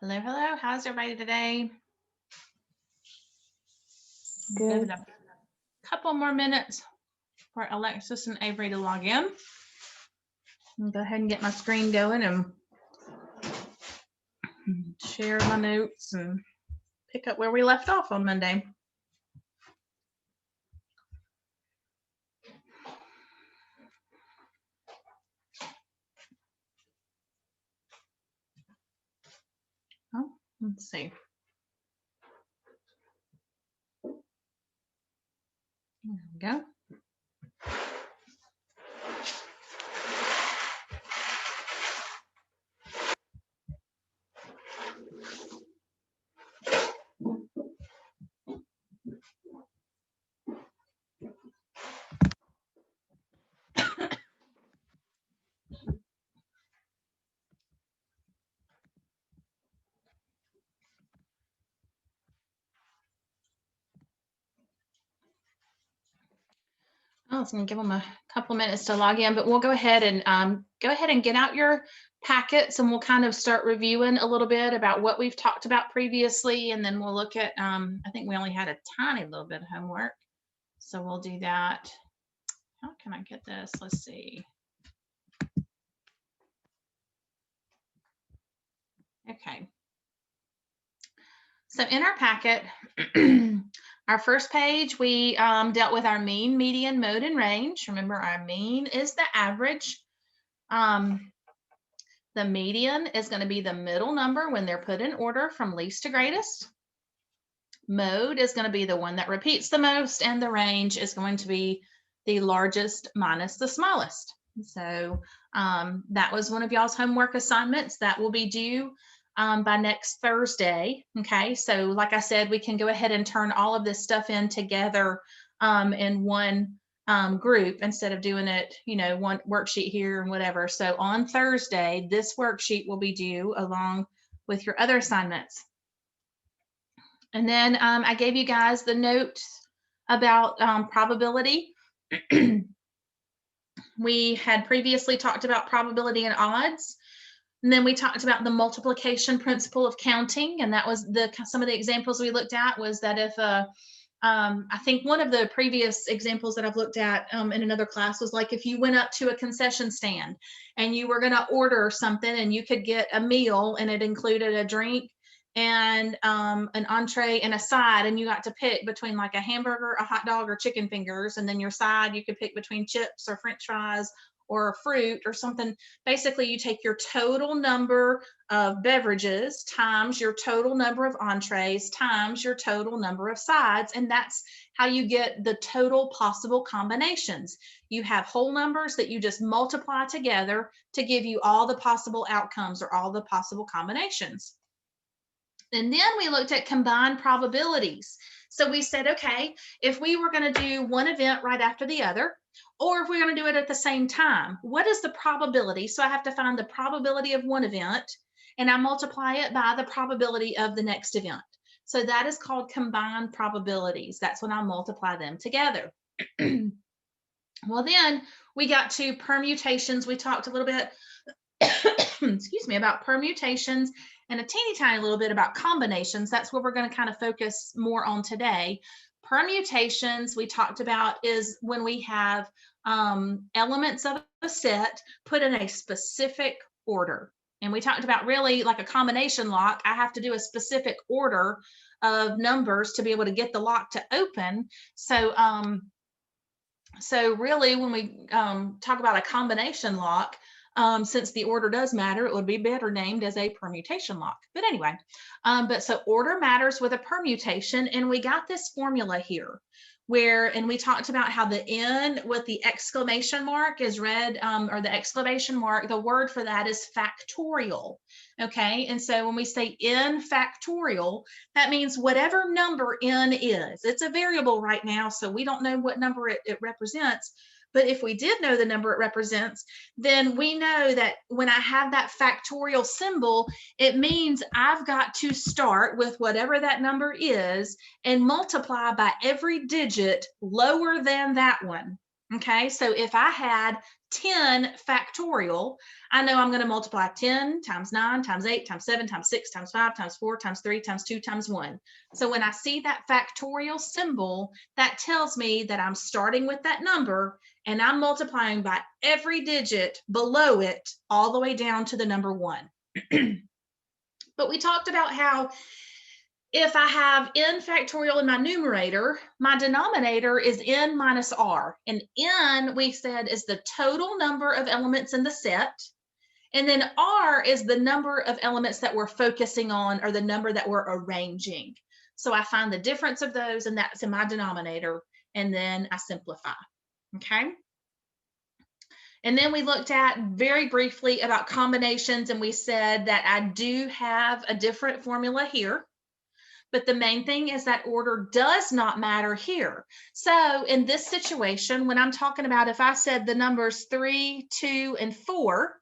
Hello, hello. How's everybody today? Give it Good. a couple more minutes for Alexis and Avery to log in. I'll go ahead and get my screen going and share my notes and pick up where we left off on Monday. Oh, let's see. There we go. I was going to give them a couple minutes to log in, but we'll go ahead and get out your packets, and we'll kind of start reviewing a little bit about what we've talked about previously, and then we'll look at, I think we only had a tiny little bit of homework, so we'll do that. How can I get this? Let's see. Okay. So in our packet, our first page, we dealt with our mean, median, mode, and range. Remember, our mean is the average. The median is going to be the middle number when they're put in order from least to greatest. Mode is going to be the one that repeats the most, and the range is going to be the largest minus the smallest. So that was one of y'all's homework assignments that will be due by next Thursday. Okay, so like I said, we can go ahead and turn all of this stuff in together in one group instead of doing it, one worksheet here and whatever. So on Thursday, this worksheet will be due along with your other assignments. And then I gave you guys the note about probability. We had previously talked about probability and odds. And then we talked about the multiplication principle of counting. And that was some of the examples we looked at was that if I think one of the previous examples that I've looked at in another class was like if you went up to a concession stand and you were going to order something and you could get a meal and it included a drink and an entree and a side, and you got to pick between like a hamburger, a hot dog, or chicken fingers, and then your side you could pick between chips or french fries or fruit or something. Basically, you take your total number of beverages times your total number of entrees times your total number of sides, and that's how you get the total possible combinations. You have whole numbers that you just multiply together to give you all the possible outcomes or all the possible combinations. And then we looked at combined probabilities. So we said, okay, if we were going to do one event right after the other, or if we're going to do it at the same time, what is the probability? So I have to find the probability of one event, and I multiply it by the probability of the next event. So that is called combined probabilities. That's when I multiply them together. Well, then we got to permutations. We talked a little bit, excuse me, about permutations and a teeny tiny little bit about combinations. That's what we're going to kind of focus more on today. Permutations we talked about is when we have elements of a set put in a specific order. And we talked about really like a combination lock. I have to do a specific order of numbers to be able to get the lock to open. So really when we talk about a combination lock, since the order does matter, it would be better named as a permutation lock. But anyway, so order matters with a permutation, and we got this formula here and we talked about how the N with the exclamation mark is read, or the exclamation mark, the word for that is factorial. Okay, and so when we say N factorial, that means whatever number N is. It's a variable right now, so we don't know what number it represents. But if we did know the number it represents, then we know that when I have that factorial symbol, it means I've got to start with whatever that number is and multiply by every digit lower than that one. Okay, so if I had 10 factorial, I know I'm going to multiply 10 times 9 times 8 times 7 times 6 times 5 times 4 times 3 times 2 times 1. So when I see that factorial symbol, that tells me that I'm starting with that number and I'm multiplying by every digit below it all the way down to the number 1. But we talked about how if I have n factorial in my numerator, my denominator is n minus r. And n, we said, is the total number of elements in the set. And then r is the number of elements that we're focusing on, or the number that we're arranging. So I find the difference of those, and that's in my denominator. And then I simplify. Okay. And then we looked at very briefly about combinations, and we said that I do have a different formula here. But the main thing is that order does not matter here. So in this situation, when I'm talking about, if I said the numbers 3, 2, and 4,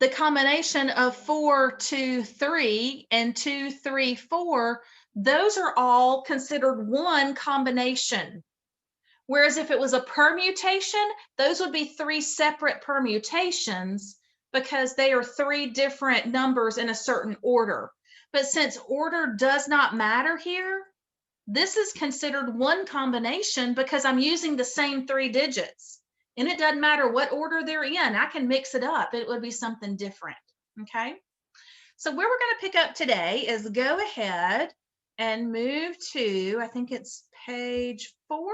the combination of 4, 2, 3, and 2, 3, 4, those are all considered one combination. Whereas if it was a permutation, those would be 3 separate permutations because they are 3 different numbers in a certain order. But since order does not matter here, this is considered one combination because I'm using the same 3 digits. And it doesn't matter what order they're in. I can mix it up. It would be something different. Okay. So where we're going to pick up today is go ahead and move to, I think it's page 4.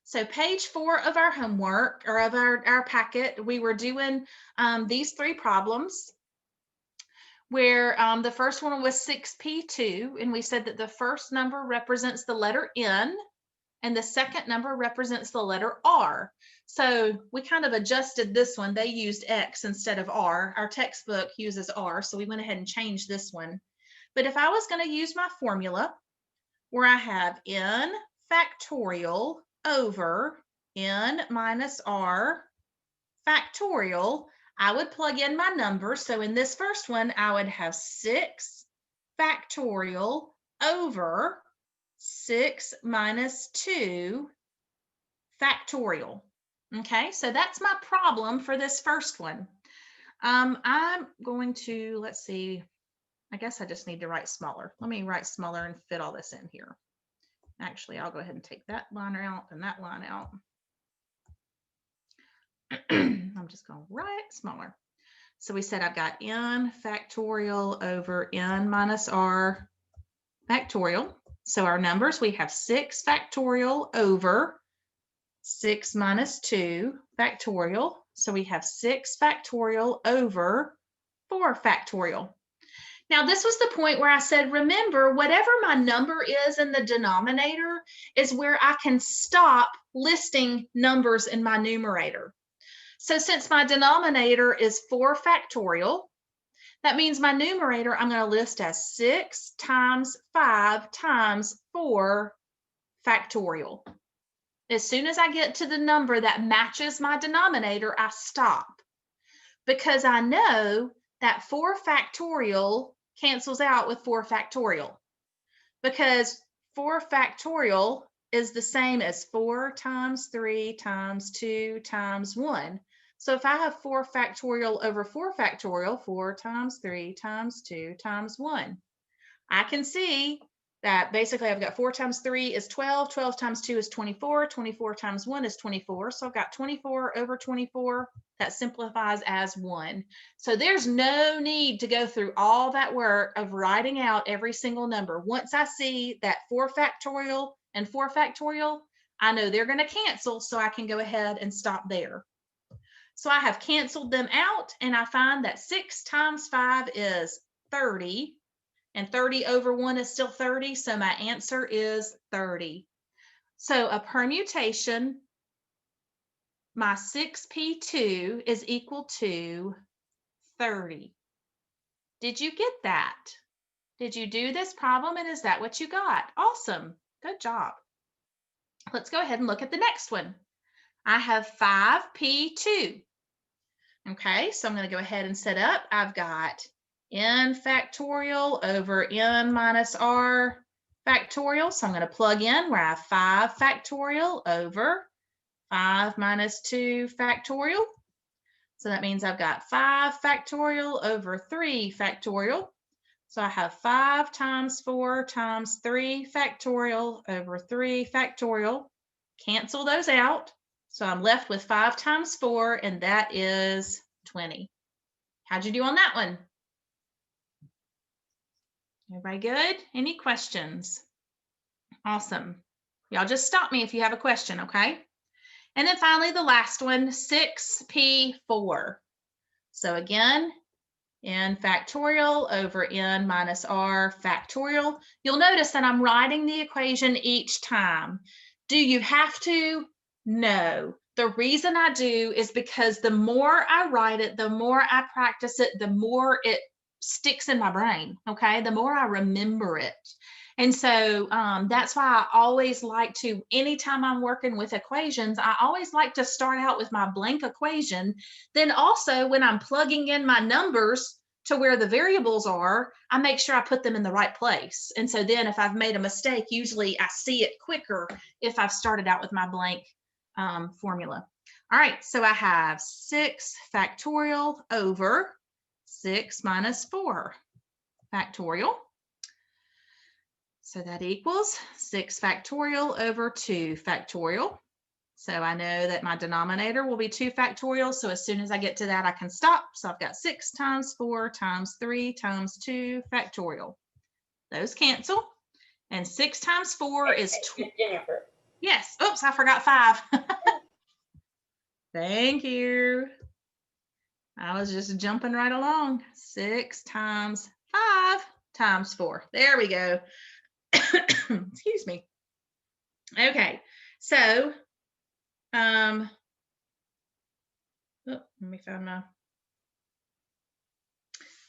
So page 4 of our homework, or of our packet, we were doing these 3 problems where the first one was 6p2, and we said that the first number represents the letter N, and the second number represents the letter R. So we kind of adjusted this one. They used X instead of R. Our textbook uses R, so we went ahead and changed this one. But if I was going to use my formula where I have N factorial over N minus R factorial, I would plug in my numbers. So in this first one, I would have 6 factorial over 6 minus 2 factorial. Okay, so that's my problem for this first one. I'm going to, let's see, I guess I just need to write smaller. Let me write smaller and fit all this in here. Actually, I'll go ahead and take that line out and that line out. I'm just going to write smaller. So we said I've got N factorial over N minus R factorial. So our numbers, we have 6 factorial over 6 minus 2 factorial. So we have 6 factorial over 4 factorial. Now, this was the point where I said, remember, whatever my number is in the denominator is where I can stop listing numbers in my numerator. So since my denominator is 4 factorial, that means my numerator I'm going to list as 6 times 5 times 4 factorial. As soon as I get to the number that matches my denominator, I stop, because I know that 4 factorial cancels out with 4 factorial, because 4 factorial is the same as 4 times 3 times 2 times 1. So if I have 4 factorial over 4 factorial, 4 times 3 times 2 times 1, I can see that basically I've got 4 times 3 is 12, 12 times 2 is 24, 24 times 1 is 24. So I've got 24 over 24. That simplifies as 1. So there's no need to go through all that work of writing out every single number. Once I see that 4 factorial and 4 factorial, I know they're going to cancel, so I can go ahead and stop there. So I have canceled them out, and I find that 6 times 5 is 30, and 30 over 1 is still 30, so my answer is 30. So a permutation, my 6p2 is equal to 30. Did you get that? Did you do this problem, and is that what you got? Awesome. Good job. Let's go ahead and look at the next one. I have 5p2. Okay, so I'm going to go ahead and set up. I've got N factorial over N minus R factorial. So I'm going to plug in where I have 5 factorial over 5 minus 2 factorial. So that means I've got 5 factorial over 3 factorial. So I have 5 times 4 times 3 factorial over 3 factorial. Cancel those out. So I'm left with 5 times 4, and that is 20. How'd you do on that one? Everybody good? Any questions? Awesome. Y'all just stop me if you have a question, okay? And then finally, the last one, 6p4. So again, n factorial over n minus r factorial. You'll notice that I'm writing the equation each time. Do you have to? No. The reason I do is because the more I write it, the more I practice it, the more it sticks in my brain, okay? The more I remember it. And so that's why I always like to, anytime I'm working with equations, I always like to start out with my blank equation. Then also when I'm plugging in my numbers to where the variables are, I make sure I put them in the right place. And so then if I've made a mistake, usually I see it quicker if I've started out with my blank formula. All right, so I have 6 factorial over 6 minus 4 factorial. So that equals 6 factorial over 2 factorial. So I know that my denominator will be 2 factorial. So as soon as I get to that, I can stop. So I've got 6 times 4 times 3 times 2 factorial. Those cancel. And 6 times 4 is 20. Jennifer. Yes. Oops, I forgot 5. Thank you. I was just jumping right along. 6 times 5 times 4. There we go. Excuse me. Okay, so let me find my.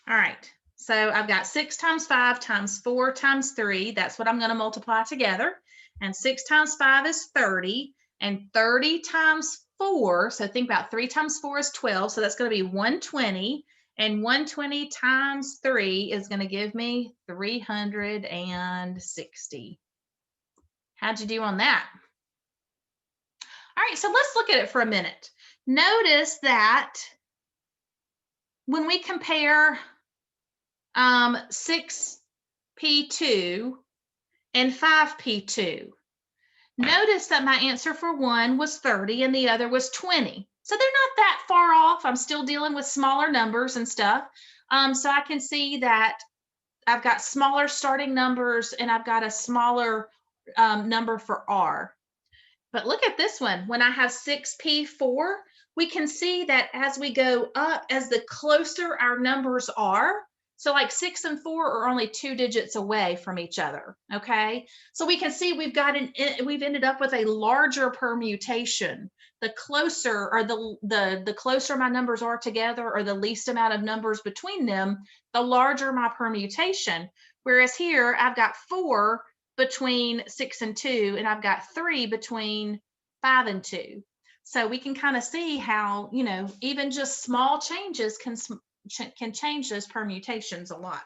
All right, so I've got 6 times 5 times 4 times 3. That's what I'm going to multiply together. And 6 times 5 is 30, and 30 times 4. So think about 3 times 4 is 12. So that's going to be 120. And 120 times 3 is going to give me 360. How'd you do on that? All right, so let's look at it for a minute. Notice that when we compare 6p2 and 5p2, notice that my answer for one was 30 and the other was 20. So they're not that far off. I'm still dealing with smaller numbers and stuff. So I can see that I've got smaller starting numbers and I've got a smaller number for R. But look at this one. When I have 6p4, we can see that as we go up, as the closer our numbers are, so like 6 and 4 are only 2 digits away from each other, okay? So we can see we've ended up with a larger permutation. The closer, or the closer my numbers are together, or the least amount of numbers between them, the larger my permutation. Whereas here, I've got 4 between 6 and 2, and I've got 3 between 5 and 2. So we can kind of see how, you know, even just small changes can change those permutations a lot.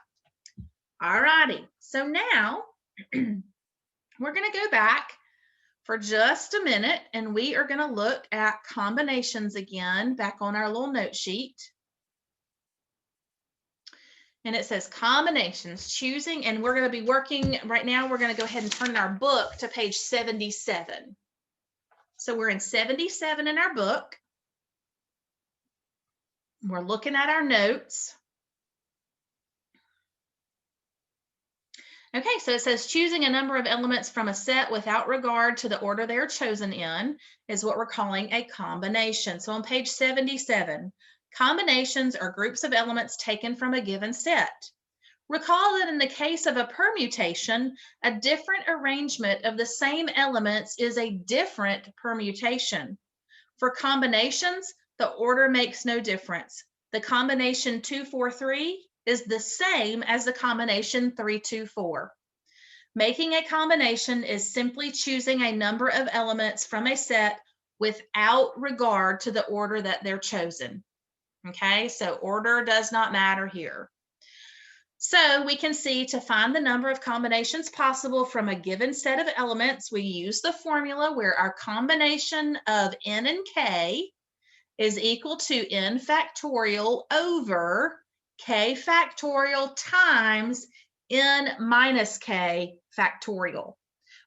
All righty, so now we're going to go back for just a minute, and we are going to look at combinations again back on our little note sheet. And it says combinations, choosing, and we're going to be working right now. We're going to go ahead and turn our book to page 77. So we're in 77 in our book. We're looking at our notes. Okay, so it says choosing a number of elements from a set without regard to the order they're chosen in is what we're calling a combination. So on page 77, combinations are groups of elements taken from a given set. Recall that in the case of a permutation, a different arrangement of the same elements is a different permutation. For combinations, the order makes no difference. The combination 2, 4, 3 is the same as the combination 3, 2, 4. Making a combination is simply choosing a number of elements from a set without regard to the order that they're chosen. Okay, so order does not matter here. So we can see to find the number of combinations possible from a given set of elements, we use the formula where our combination of n and k is equal to n factorial over k factorial times n minus k factorial,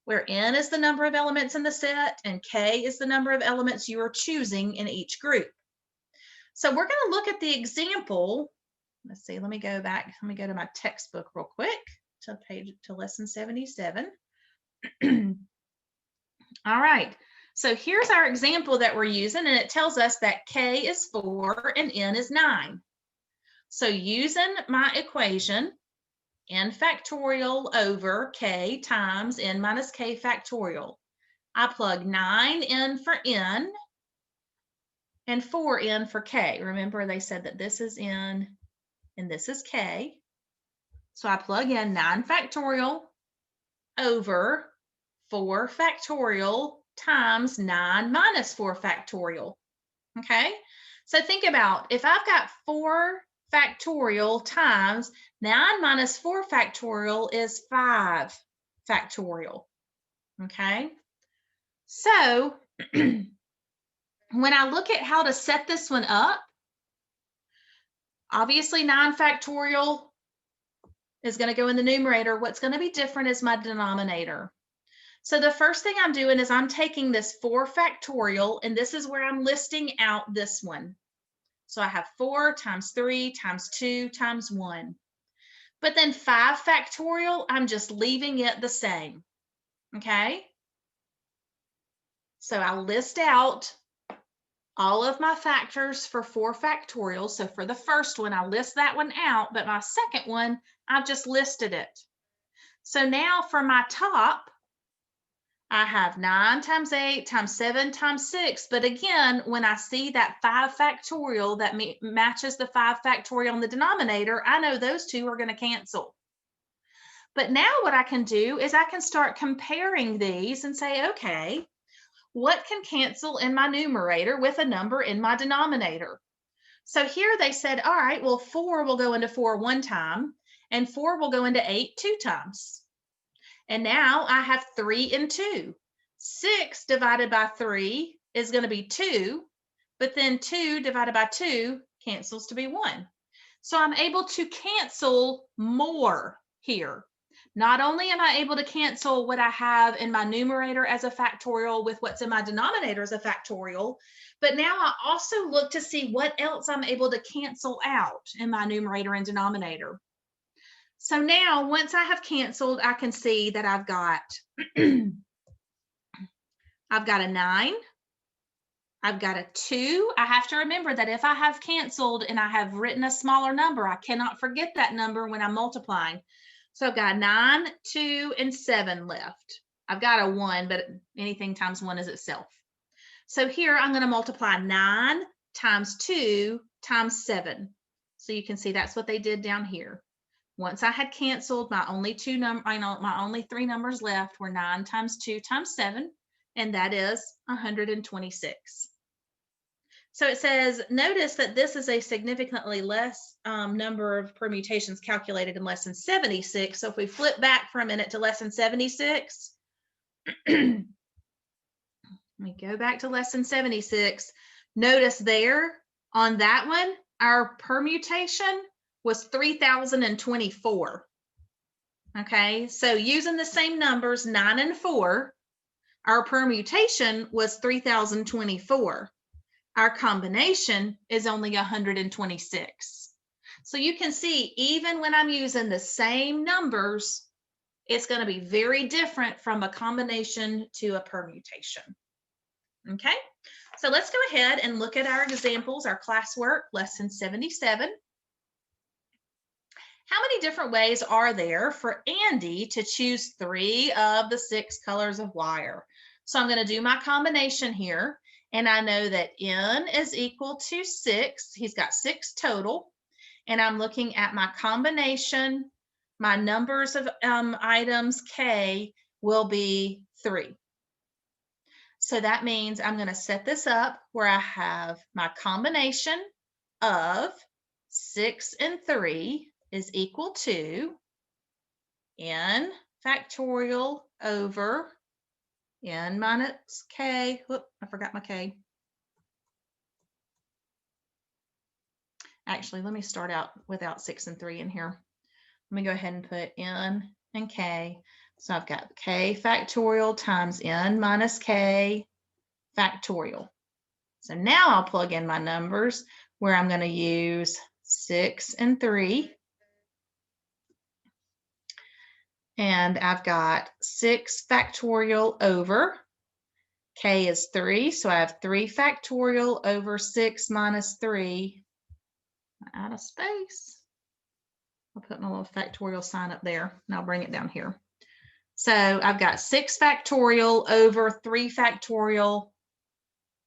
where n is the number of elements in the set and k is the number of elements you are choosing in each group. So we're going to look at the example. Let's see, let me go back. Let me go to my textbook real quick to lesson 77. All right. So here's our example that we're using, and it tells us that k is 4 and n is 9. So using my equation, n factorial over k times n minus k factorial, I plug 9 in for n and 4 in for k. Remember, they said that this is n and this is k. So I plug in 9 factorial over 4 factorial times 9 minus 4 factorial. Okay, so think about if I've got 4 factorial times 9 minus 4 factorial is 5 factorial. Okay, so when I look at how to set this one up, obviously 9 factorial is going to go in the numerator. What's going to be different is my denominator. So the first thing I'm doing is I'm taking this 4 factorial, and this is where I'm listing out this one. So I have 4 times 3 times 2 times 1. But then 5 factorial, I'm just leaving it the same. Okay? So I'll list out all of my factors for 4 factorial. So for the first one, I'll list that one out, but my second one, I've just listed it. So now for my top, I have 9 times 8 times 7 times 6. But again, when I see that 5 factorial that matches the 5 factorial in the denominator, I know those two are going to cancel. But now what I can do is I can start comparing these and say, okay, what can cancel in my numerator with a number in my denominator? So here they said, all right, well, 4 will go into 4 one time, and 4 will go into 8 2 times. And now I have 3 and 2. 6 divided by 3 is going to be 2, but then 2 divided by 2 cancels to be 1. So I'm able to cancel more here. Not only am I able to cancel what I have in my numerator as a factorial with what's in my denominator as a factorial, but now I also look to see what else I'm able to cancel out in my numerator and denominator. So now, once I have canceled, I can see that I've got I've got a 9, I've got a 2. I have to remember that if I have canceled and I have written a smaller number, I cannot forget that number when I'm multiplying. So I've got 9, 2, and 7 left. I've got a 1, but anything times 1 is itself. So here I'm going to multiply 9 times 2 times 7. So you can see that's what they did down here. Once I had canceled, my only 3 numbers left were 9 times 2 times 7, and that is 126. So it says, notice that this is a significantly less number of permutations calculated in lesson 76. So if we flip back for a minute to lesson 76, let me go back to lesson 76. Notice there on that one, our permutation was 3,024. Okay, so using the same numbers, 9 and 4, our permutation was 3,024. Our combination is only 126. So you can see, even when I'm using the same numbers, it's going to be very different from a combination to a permutation. Okay, so let's go ahead and look at our examples, our classwork, lesson 77. How many different ways are there for Andy to choose 3 of the 6 colors of wire? So I'm going to do my combination here, and I know that N is equal to 6. He's got 6 total, and I'm looking at my combination. My numbers of items, K, will be 3. So that means I'm going to set this up where I have my combination of 6 and 3 is equal to n factorial over n minus k. Whoop, I forgot my k. Actually, let me start out without 6 and 3 in here. Let me go ahead and put n and k. So I've got k factorial times n minus k factorial. So now I'll plug in my numbers where I'm going to use 6 and 3. And I've got 6 factorial over k is 3. So I have 3 factorial over 6 minus 3. I'm out of space. I'll put my little factorial sign up there and I'll bring it down here. So I've got 6 factorial over 3 factorial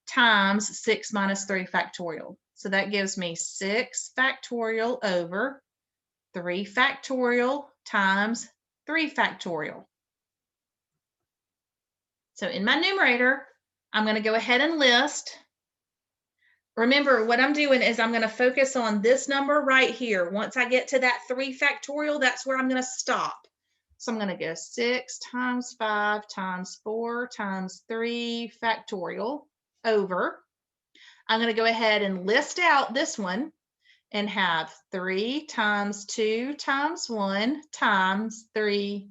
times 6 minus 3 factorial. So that gives me 6 factorial over 3 factorial times 3 factorial. So in my numerator, I'm going to go ahead and list. Remember, what I'm doing is I'm going to focus on this number right here. Once I get to that 3 factorial, that's where I'm going to stop. So I'm going to go 6 times 5 times 4 times 3 factorial over. I'm going to go ahead and list out this one and have 3 times 2 times 1 times 3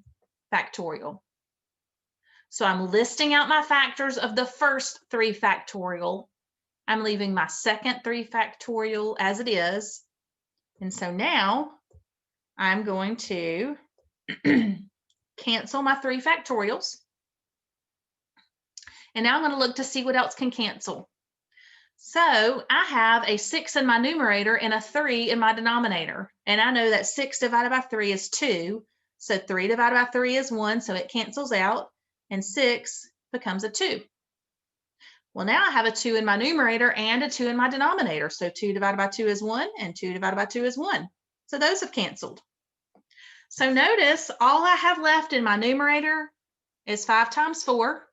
factorial. So I'm listing out my factors of the first 3 factorial. I'm leaving my second 3 factorial as it is. And so now I'm going to cancel my 3 factorials. And now I'm going to look to see what else can cancel. So I have a 6 in my numerator and a 3 in my denominator. And I know that 6 divided by 3 is 2. So 3 divided by 3 is 1, so it cancels out. And 6 becomes a 2. Well, now I have a 2 in my numerator and a 2 in my denominator. So 2 divided by 2 is 1, and 2 divided by 2 is 1. So those have canceled. So notice all I have left in my numerator is 5 times 4.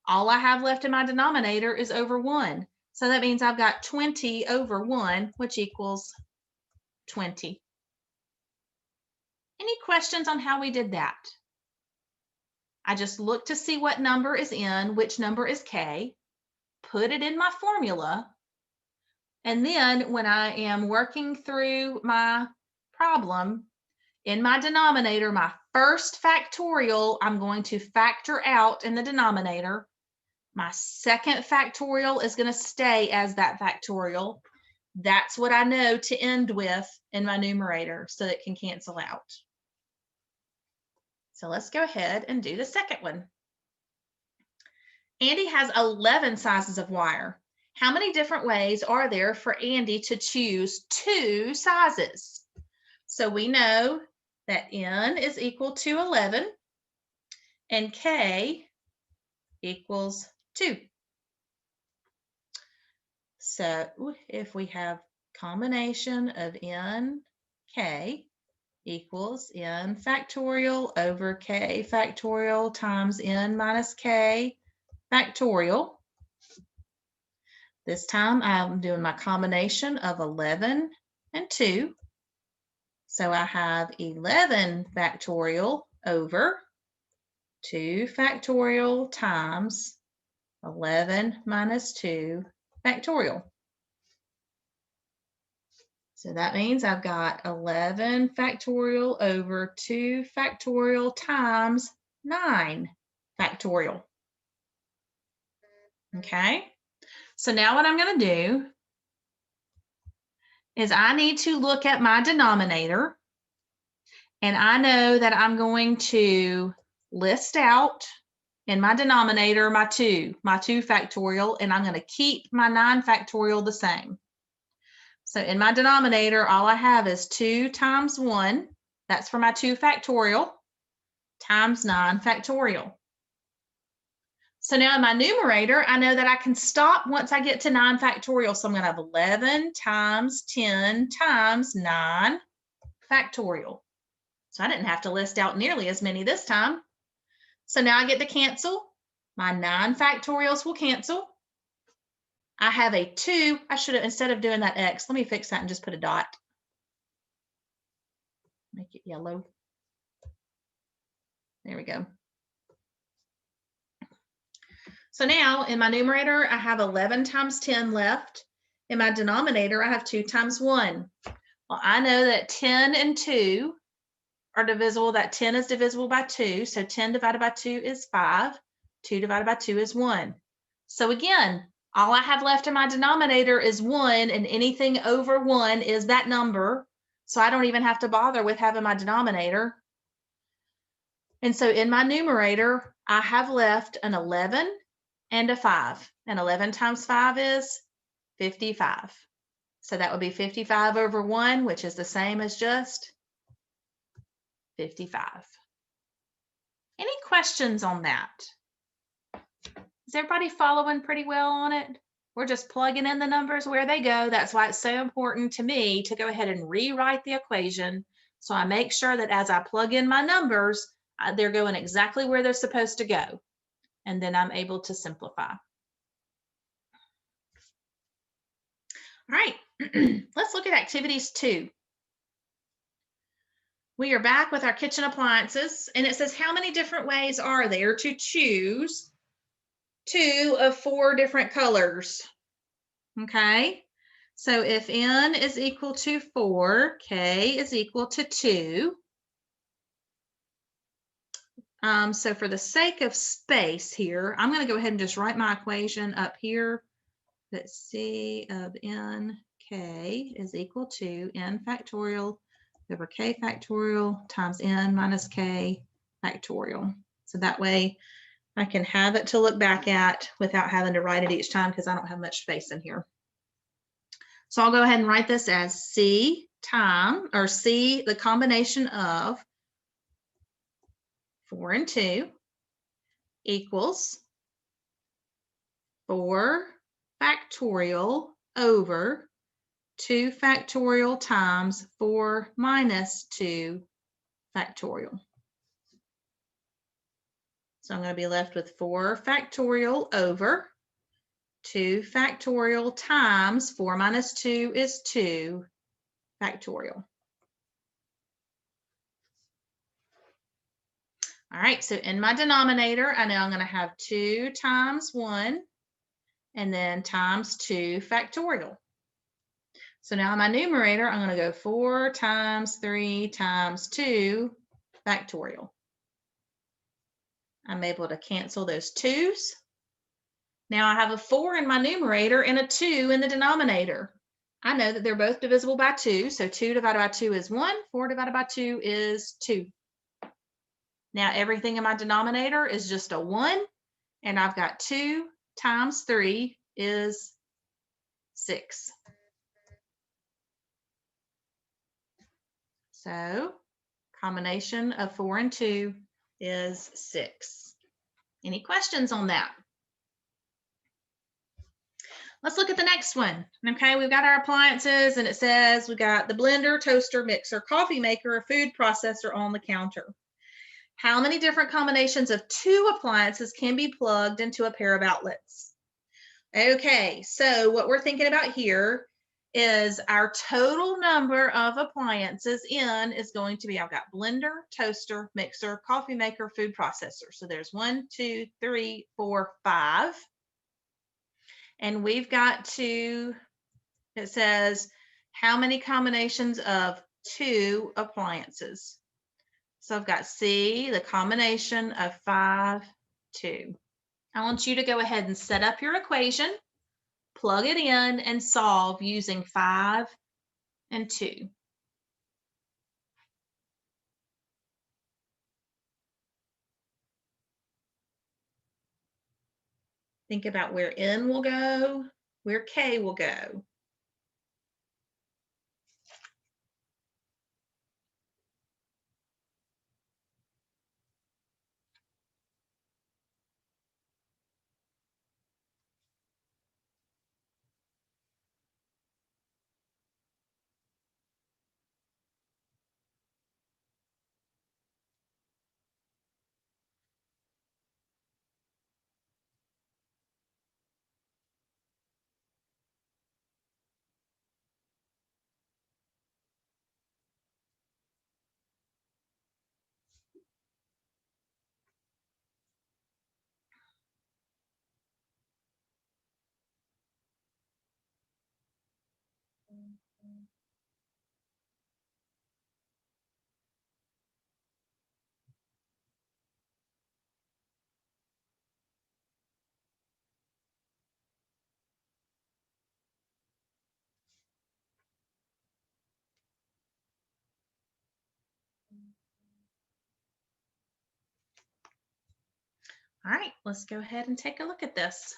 All I have left in my denominator is over 1. So that means I've got 20 over 1, which equals 20. Any questions on how we did that? I just look to see what number is n, which number is k, put it in my formula, and then when I am working through my problem, in my denominator, my first factorial, I'm going to factor out in the denominator. My second factorial is going to stay as that factorial. That's what I know to end with in my numerator so it can cancel out. So let's go ahead and do the second one. Andy has 11 sizes of wire. How many different ways are there for Andy to choose 2 sizes? So we know that n is equal to 11 and k equals 2. So if we have combination of n, k equals n factorial over k factorial times n minus k factorial. This time I'm doing my combination of 11 and 2. So I have 11 factorial over 2 factorial times 11 minus 2 factorial. So that means I've got 11 factorial over 2 factorial times 9 factorial. Okay, so now what I'm going to do is I need to look at my denominator, and I know that I'm going to list out in my denominator my 2 factorial, and I'm going to keep my 9 factorial the same. So in my denominator, all I have is 2 times 1, that's for my 2 factorial, times 9 factorial. So now in my numerator, I know that I can stop once I get to 9 factorial. So I'm going to have 11 times 10 times 9 factorial. So I didn't have to list out nearly as many this time. So now I get to cancel. My 9 factorials will cancel. I have a 2. I should have, instead of doing that X, let me fix that and just put a dot. Make it yellow. There we go. So now in my numerator, I have 11 times 10 left. In my denominator, I have 2 times 1. Well, I know that 10 and 2 are divisible, that 10 is divisible by 2. So 10 divided by 2 is 5. 2 divided by 2 is 1. So again, all I have left in my denominator is 1, and anything over 1 is that number. So I don't even have to bother with having my denominator. And so in my numerator, I have left an 11 and a 5. And 11 times 5 is 55. So that would be 55 over 1, which is the same as just 55. Any questions on that? Is everybody following pretty well on it? We're just plugging in the numbers where they go. That's why it's so important to me to go ahead and rewrite the equation. So I make sure that as I plug in my numbers, they're going exactly where they're supposed to go. And then I'm able to simplify. All right, let's look at activities 2. We are back with our kitchen appliances, and it says how many different ways are there to choose 2 of 4 different colors? Okay, so if n is equal to 4, k is equal to 2. So for the sake of space here, I'm going to go ahead and just write my equation up here. That C of n k is equal to n factorial over k factorial times n minus k factorial. So that way I can have it to look back at without having to write it each time because I don't have much space in here. So I'll go ahead and write this as C time, or C, the combination of 4 and 2 equals 4 factorial over 2 factorial times 4 minus 2 factorial. So I'm going to be left with 4 factorial over 2 factorial times 4 minus 2 is 2 factorial. All right, so in my denominator, I know I'm going to have 2 times 1 and then times 2 factorial. So now in my numerator, I'm going to go 4 times 3 times 2 factorial. I'm able to cancel those 2's. Now I have a 4 in my numerator and a 2 in the denominator. I know that they're both divisible by 2, so 2 divided by 2 is 1, 4 divided by 2 is 2. Now everything in my denominator is just a 1, and I've got 2 times 3 is 6. So combination of 4 and 2 is 6. Any questions on that? Let's look at the next one. Okay, we've got our appliances, and it says we got the blender, toaster, mixer, coffee maker, food processor on the counter. How many different combinations of 2 appliances can be plugged into a pair of outlets? Okay, so what we're thinking about here is our total number of appliances in is going to be, I've got blender, toaster, mixer, coffee maker, food processor. So there's 1, 2, 3, 4, 5. And we've got to, it says, how many combinations of 2 appliances? So I've got C, the combination of 5, 2. I want you to go ahead and set up your equation, plug it in, and solve using 5 and 2. Think about where N will go, where K will go. All right, let's go ahead and take a look at this.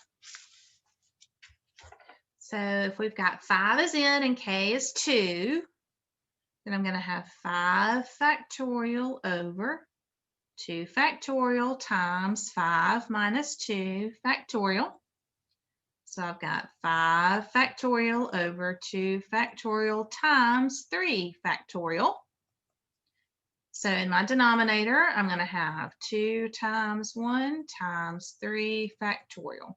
So if we've got 5 is in and k is 2, then I'm going to have 5 factorial over 2 factorial times 5 minus 2 factorial. So I've got 5 factorial over 2 factorial times 3 factorial. So in my denominator, I'm going to have 2 times 1 times 3 factorial.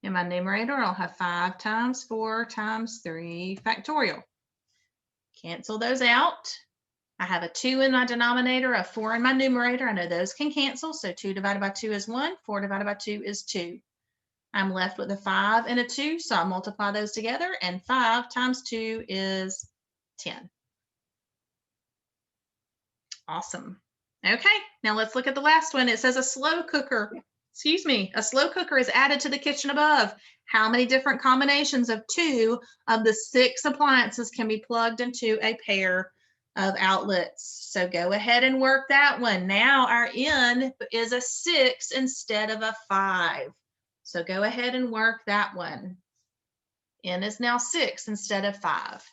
In my numerator, I'll have 5 times 4 times 3 factorial. Cancel those out. I have a 2 in my denominator, a 4 in my numerator. I know those can cancel, so 2 divided by 2 is 1, 4 divided by 2 is 2. I'm left with a 5 and a 2, so I'll multiply those together, and 5 times 2 is 10. Awesome. Okay, now let's look at the last one. It says a slow cooker, a slow cooker is added to the kitchen above. How many different combinations of 2 of the 6 appliances can be plugged into a pair of outlets? So go ahead and work that one. Now our N is a 6 instead of a 5. So go ahead and work that one. N is now 6 instead of 5.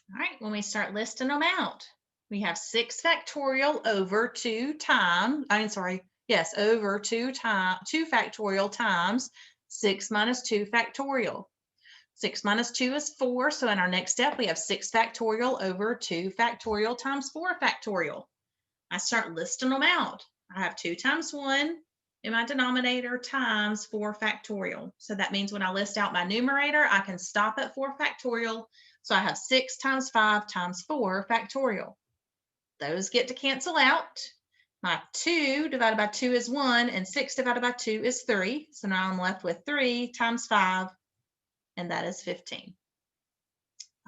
All right, when we start listing them out, we have 6 factorial over 2 times, over 2 factorial times 6 minus 2 factorial. 6 minus 2 is 4, so in our next step, we have 6 factorial over 2 factorial times 4 factorial. I start listing them out. I have 2 times 1 in my denominator times 4 factorial. So that means when I list out my numerator, I can stop at 4 factorial. So I have 6 times 5 times 4 factorial. Those get to cancel out. My 2 divided by 2 is 1, and 6 divided by 2 is 3. So now I'm left with 3 times 5, and that is 15.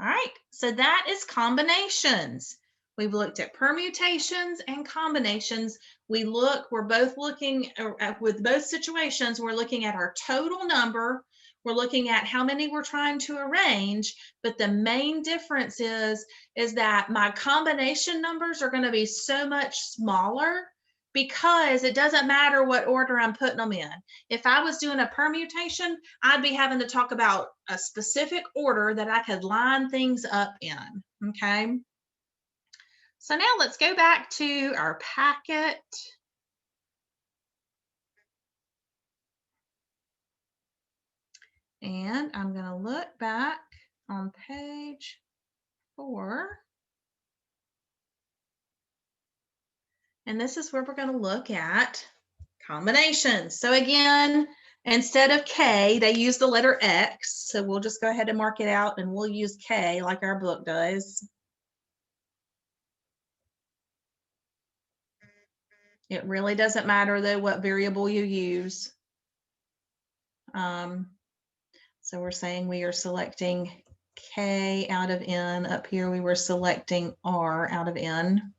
All right, so that is combinations. We've looked at permutations and combinations. We're both looking at, with both situations, we're looking at our total number. We're looking at how many we're trying to arrange, but the main difference is that my combination numbers are going to be so much smaller because it doesn't matter what order I'm putting them in. If I was doing a permutation, I'd be having to talk about a specific order that I could line things up in, okay? So now let's go back to our packet. And I'm going to look back on page 4. And this is where we're going to look at combinations. So again, instead of K, they use the letter X. So we'll just go ahead and mark it out and we'll use K like our book does. It really doesn't matter though what variable you use. So we're saying we are selecting K out of N. Up here we were selecting R out of N.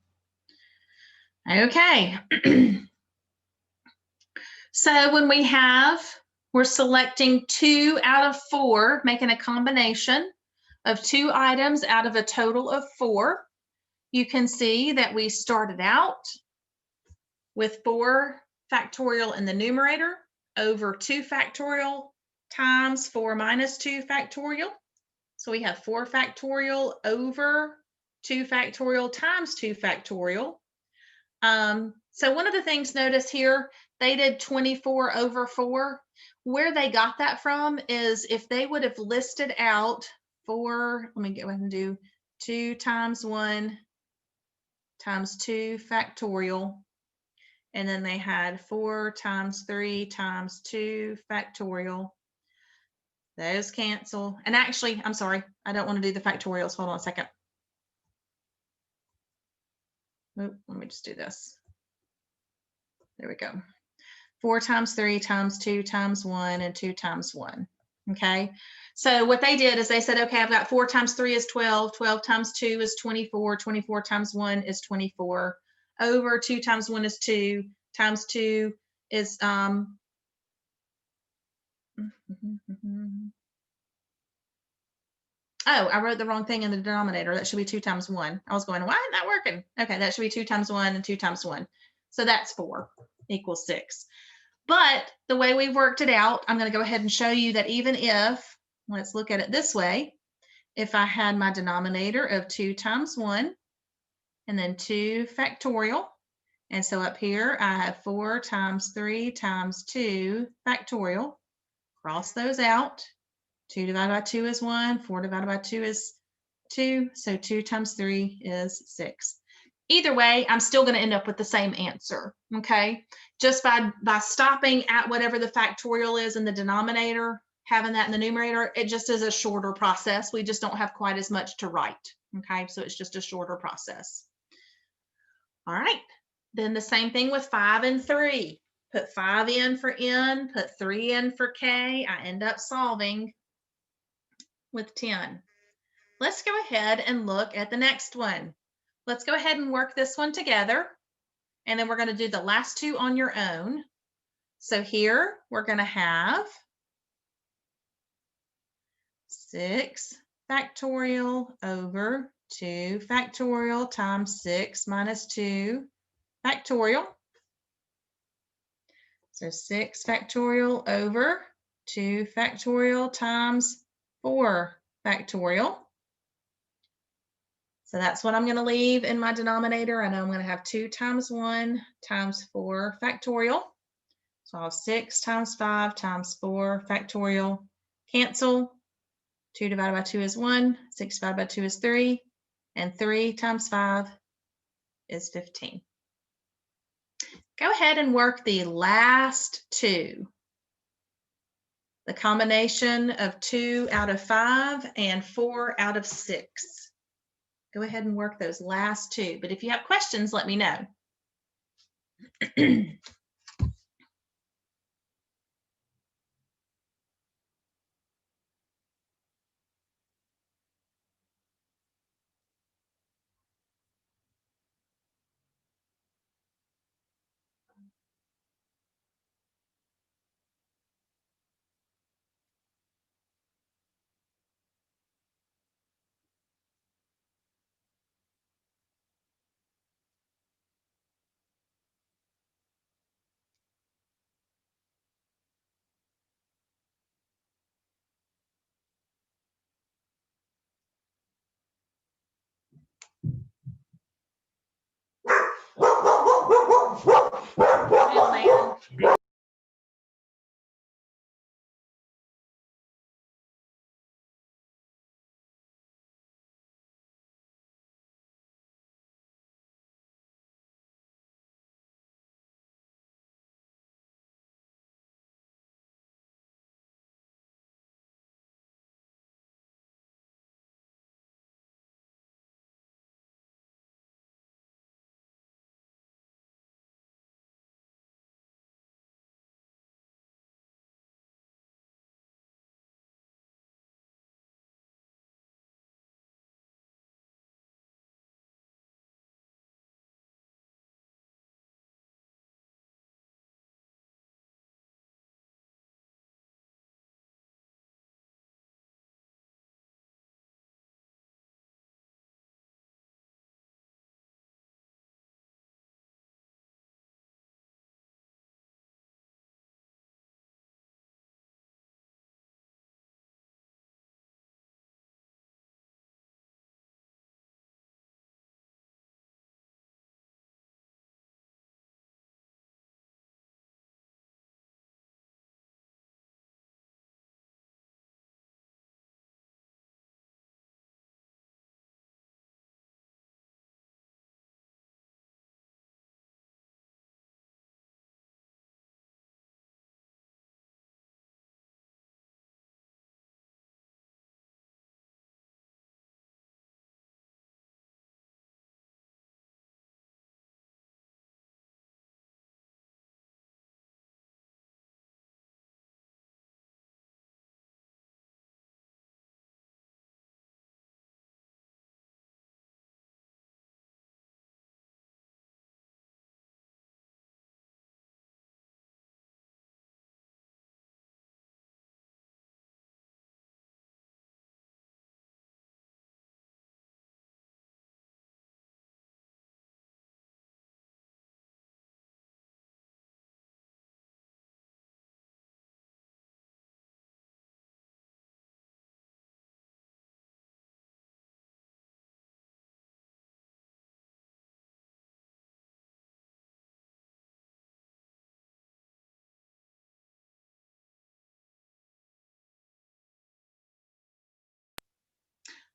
Okay. So when we're selecting 2 out of 4, making a combination of 2 items out of a total of 4. You can see that we started out with 4 factorial in the numerator over 2 factorial times 4 minus 2 factorial. So we have 4 factorial over 2 factorial times 2 factorial. So one of the things notice here, they did 24 over 4. Where they got that from is if they would have listed out 4, let me go ahead and do 2 times 1 times 2 factorial. And then they had 4 times 3 times 2 factorial. Those cancel. And actually, I'm sorry, I don't want to do the factorials. Hold on a second. Oop, let me just do this. There we go. 4 times 3 times 2 times 1 and 2 times 1. Okay. So what they did is they said, okay, I've got 4 times 3 is 12. 12 times 2 is 24. 24 times 1 is 24. Over 2 times 1 is 2. Times 2 is oh, I wrote the wrong thing in the denominator. That should be 2 times 1. I was going, why isn't that working? Okay, that should be 2 times 1 and 2 times 1. So that's 4 equals 6. But the way we've worked it out, I'm going to go ahead and show you that even if, let's look at it this way, if I had my denominator of 2 times 1 and then 2 factorial, and so up here I have 4 times 3 times 2 factorial, cross those out. 2 divided by 2 is 1, 4 divided by 2 is 2, so 2 times 3 is 6. Either way, I'm still going to end up with the same answer, okay? Just by stopping at whatever the factorial is in the denominator, having that in the numerator, it just is a shorter process. We just don't have quite as much to write, okay? So it's just a shorter process. All right, then the same thing with 5 and 3. Put 5 in for N, put 3 in for K. I end up solving with 10. Let's go ahead and look at the next one. Let's go ahead and work this one together. And then we're going to do the last 2 on your own. So here we're going to have 6 factorial over 2 factorial times 6 minus 2 factorial. So 6 factorial over 2 factorial times 4 factorial. So that's what I'm going to leave in my denominator. I know I'm going to have 2 times 1 times 4 factorial. So I'll have 6 times 5 times 4 factorial. Cancel. 2 divided by 2 is 1. 6 divided by 2 is 3. And 3 times 5 is 15. Go ahead and work the last 2. The combination of 2 out of 5 and 4 out of 6. Go ahead and work those last 2. But if you have questions, let me know.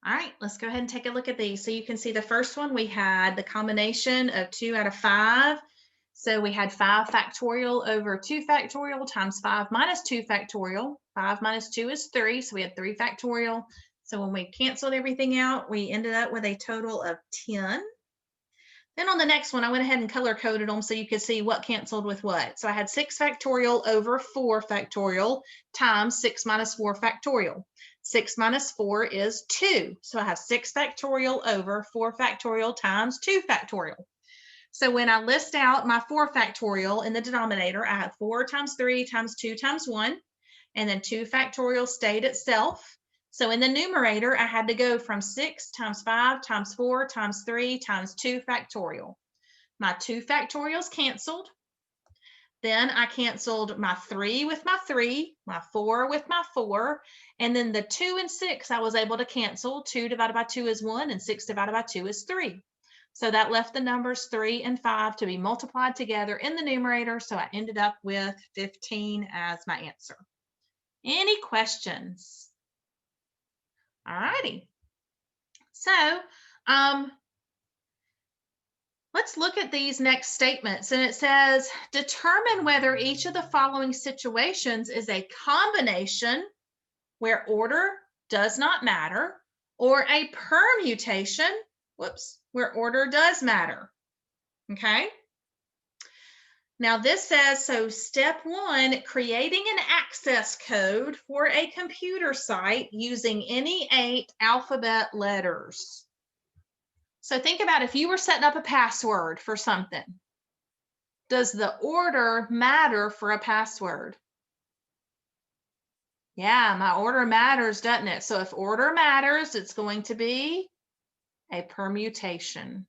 All right, let's go ahead and take a look at these. So you can see the first one, we had the combination of 2 out of 5. So we had 5 factorial over 2 factorial times 5 minus 2 factorial. 5 minus 2 is 3, so we had 3 factorial. So when we canceled everything out, we ended up with a total of 10. Then on the next one, I went ahead and color coded them so you could see what canceled with what. So I had 6 factorial over 4 factorial times 6 minus 4 factorial. 6 minus 4 is 2. So I have 6 factorial over 4 factorial times 2 factorial. So when I list out my 4 factorial in the denominator, I have 4 times 3 times 2 times 1, and then 2 factorial stayed itself. So in the numerator, I had to go from 6 times 5 times 4 times 3 times 2 factorial. My 2 factorials canceled. Then I canceled my 3 with my 3, my 4 with my 4, and then the 2 and 6 I was able to cancel. 2 divided by 2 is 1, and 6 divided by 2 is 3. So that left the numbers 3 and 5 to be multiplied together in the numerator. So I ended up with 15 as my answer. Any questions? All righty. So let's look at these next statements. And it says, determine whether each of the following situations is a combination where order does not matter, or a permutation, where order does matter. Okay. Now this says, so step 1, creating an access code for a computer site using any 8 alphabet letters. So think about if you were setting up a password for something. Does the order matter for a password? Yeah, my order matters, doesn't it? So if order matters, it's going to be a permutation.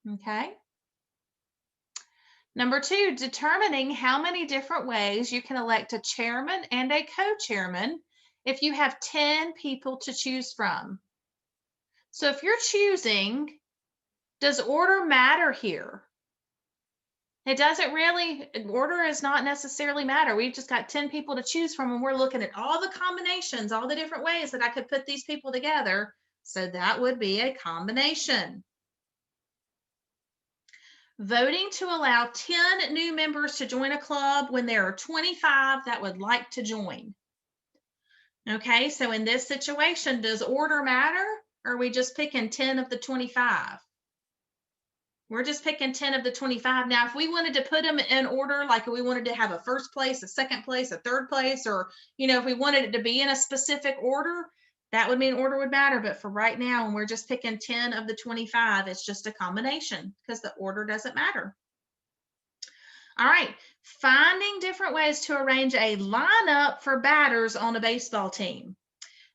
Okay. Number 2, determining how many different ways you can elect a chairman and a co-chairman if you have 10 people to choose from. So if you're choosing, does order matter here? It doesn't really, order is not necessarily matter. We've just got 10 people to choose from, and we're looking at all the combinations, all the different ways that I could put these people together. So that would be a combination. Voting to allow 10 new members to join a club when there are 25 that would like to join. Okay, so in this situation, does order matter? Or are we just picking 10 of the 25? We're just picking 10 of the 25. Now, if we wanted to put them in order, like we wanted to have a first place, a second place, a third place, or, if we wanted it to be in a specific order, that would mean order would matter. But for right now, when we're just picking 10 of the 25, it's just a combination because the order doesn't matter. All right, finding different ways to arrange a lineup for batters on a baseball team.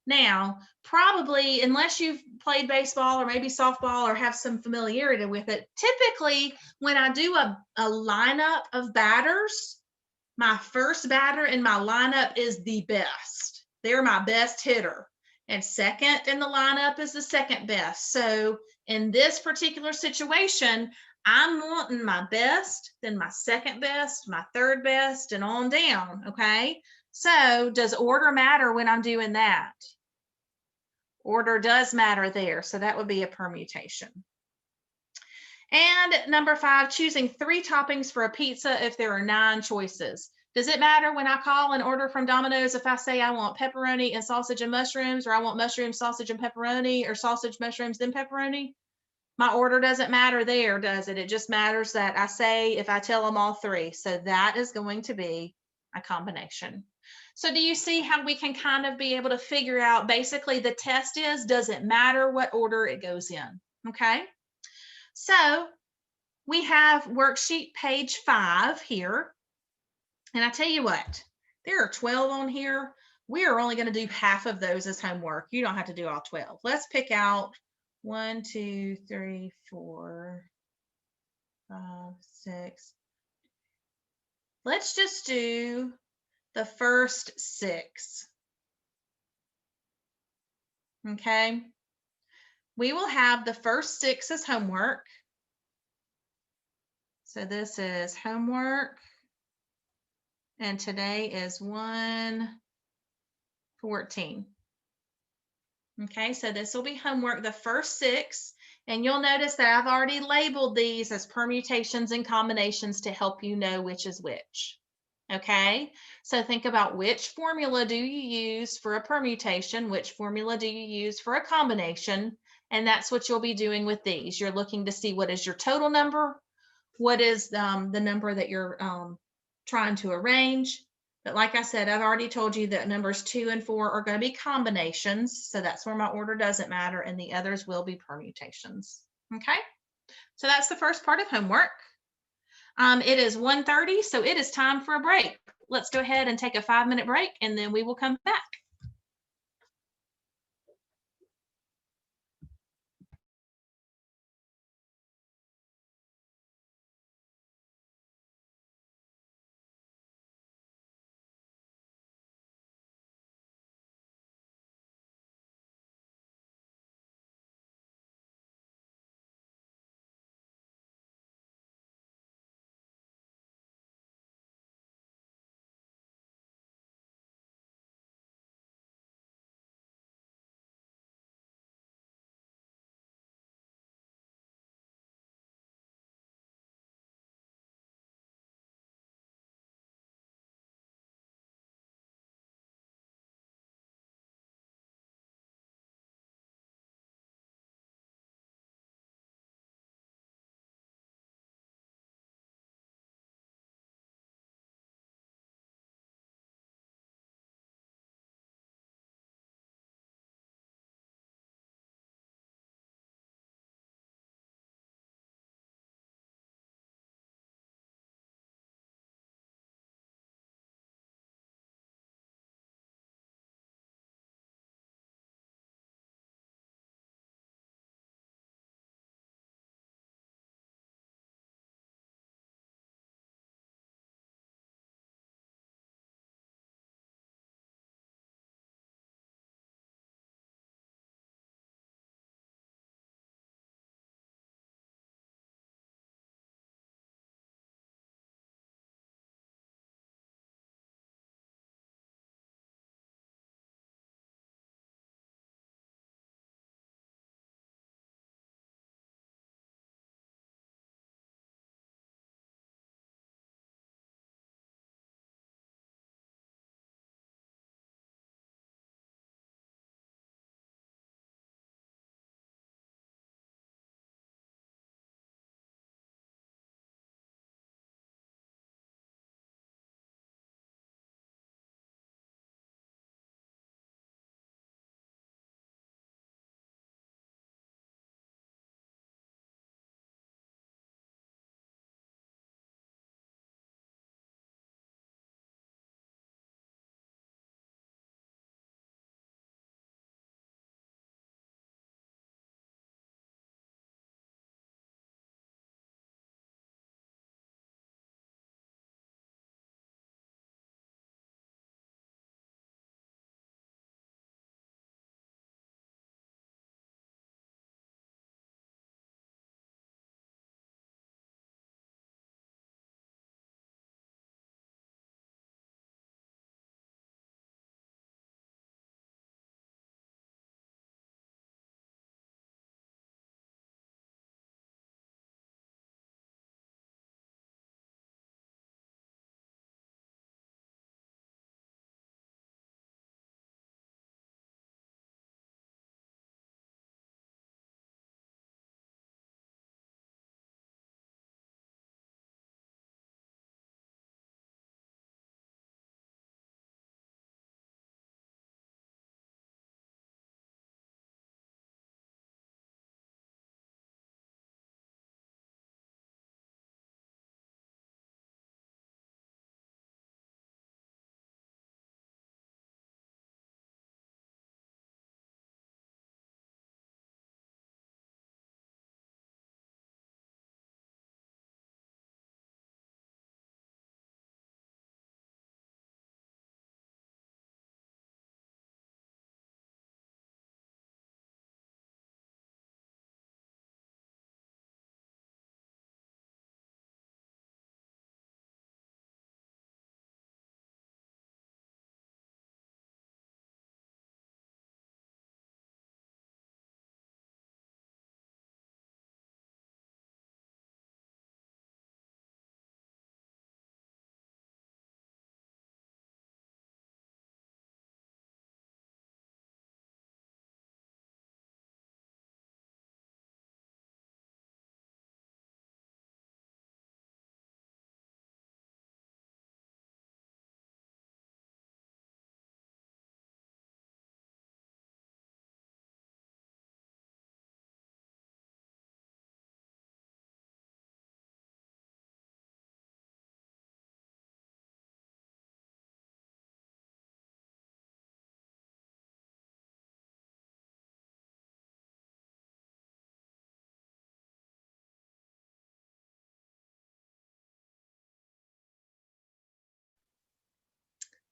Now, probably, unless you've played baseball or maybe softball or have some familiarity with it, typically when I do a lineup of batters, my first batter in my lineup is the best. They're my best hitter. And second in the lineup is the second best. So in this particular situation, I'm wanting my best, then my second best, my third best, and on down, okay? So does order matter when I'm doing that? Order does matter there, so that would be a permutation. And number 5, choosing 3 toppings for a pizza if there are 9 choices. Does it matter when I call and order from Domino's if I say I want pepperoni and sausage and mushrooms, or I want mushrooms, sausage, and pepperoni, or sausage, mushrooms, then pepperoni? My order doesn't matter there, does it? It just matters that I say if I tell them all 3. So that is going to be a combination. So do you see how we can kind of be able to figure out, basically the test is, does it matter what order it goes in? Okay. So we have worksheet page 5 here. And I tell you what, there are 12 on here. We are only going to do half of those as homework. You don't have to do all 12. Let's pick out 1, 2, 3, 4, 5, 6. Let's just do the first 6. Okay. We will have the first 6 as homework. So this is homework. And today is 1:14. Okay, so this will be homework, the first 6, and you'll notice that I've already labeled these as permutations and combinations to help you know which is which. Okay, so think about which formula do you use for a permutation, which formula do you use for a combination, and that's what you'll be doing with these. You're looking to see what is your total number, what is the number that you're trying to arrange. But like I said, I've already told you that numbers 2 and 4 are going to be combinations. So that's where my order doesn't matter, and the others will be permutations. Okay, so that's the first part of homework. It is 1:30, so it is time for a break. Let's go ahead and take a 5-minute break, and then we will come back.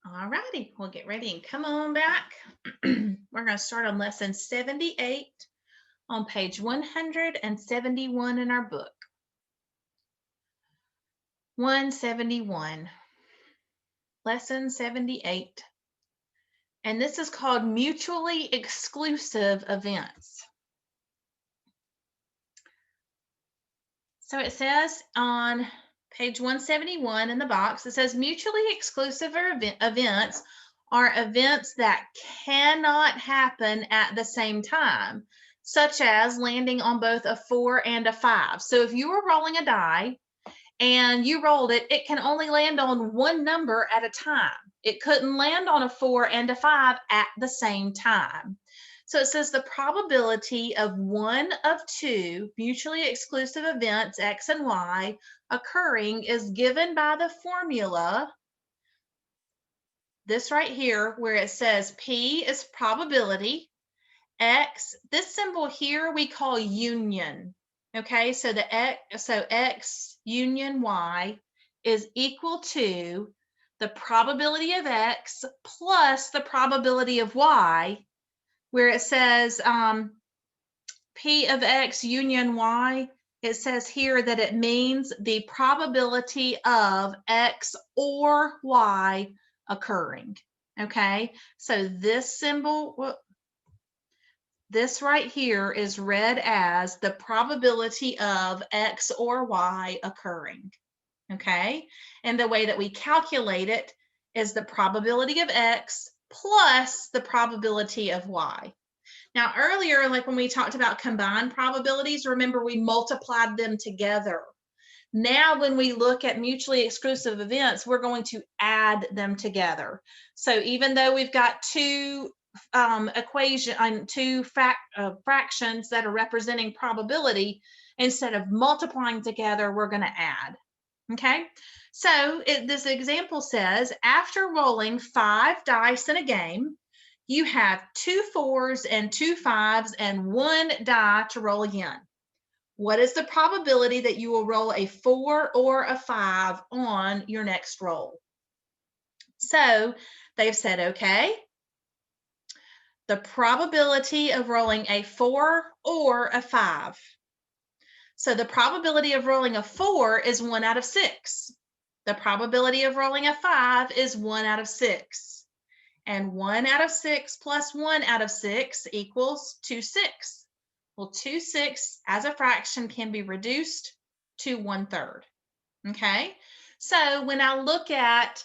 All righty, we'll get ready and come on back. We're going to start on lesson 78 on page 171 in our book. 171, lesson 78. And this is called mutually exclusive events. So it says on page 171 in the box, it says mutually exclusive events are events that cannot happen at the same time, such as landing on both a 4 and a 5. So if you were rolling a die and you rolled it, it can only land on one number at a time. It couldn't land on a 4 and a 5 at the same time. So it says the probability of one of two mutually exclusive events, X and Y, occurring is given by the formula, this right here, where it says P is probability, X, this symbol here we call union. Okay, so X union Y is equal to the probability of X plus the probability of Y, where it says P of X union Y, it says here that it means the probability of X or Y occurring. Okay, so this symbol, this right here is read as the probability of X or Y occurring. Okay, and the way that we calculate it is the probability of X plus the probability of Y. Now, earlier, like when we talked about combined probabilities, remember we multiplied them together. Now, when we look at mutually exclusive events, we're going to add them together. So even though we've got two fractions that are representing probability, instead of multiplying together, we're going to add. Okay, so this example says, after rolling 5 dice in a game, you have 2 4s and 2 5s and 1 die to roll again. What is the probability that you will roll a 4 or a 5 on your next roll? So they've said, okay, the probability of rolling a 4 or a 5. So the probability of rolling a 4 is 1 out of 6. The probability of rolling a 5 is 1 out of 6. And 1 out of 6 plus 1 out of 6 equals 2 6. Well, 2 6 as a fraction can be reduced to 1/3. Okay, so when I look at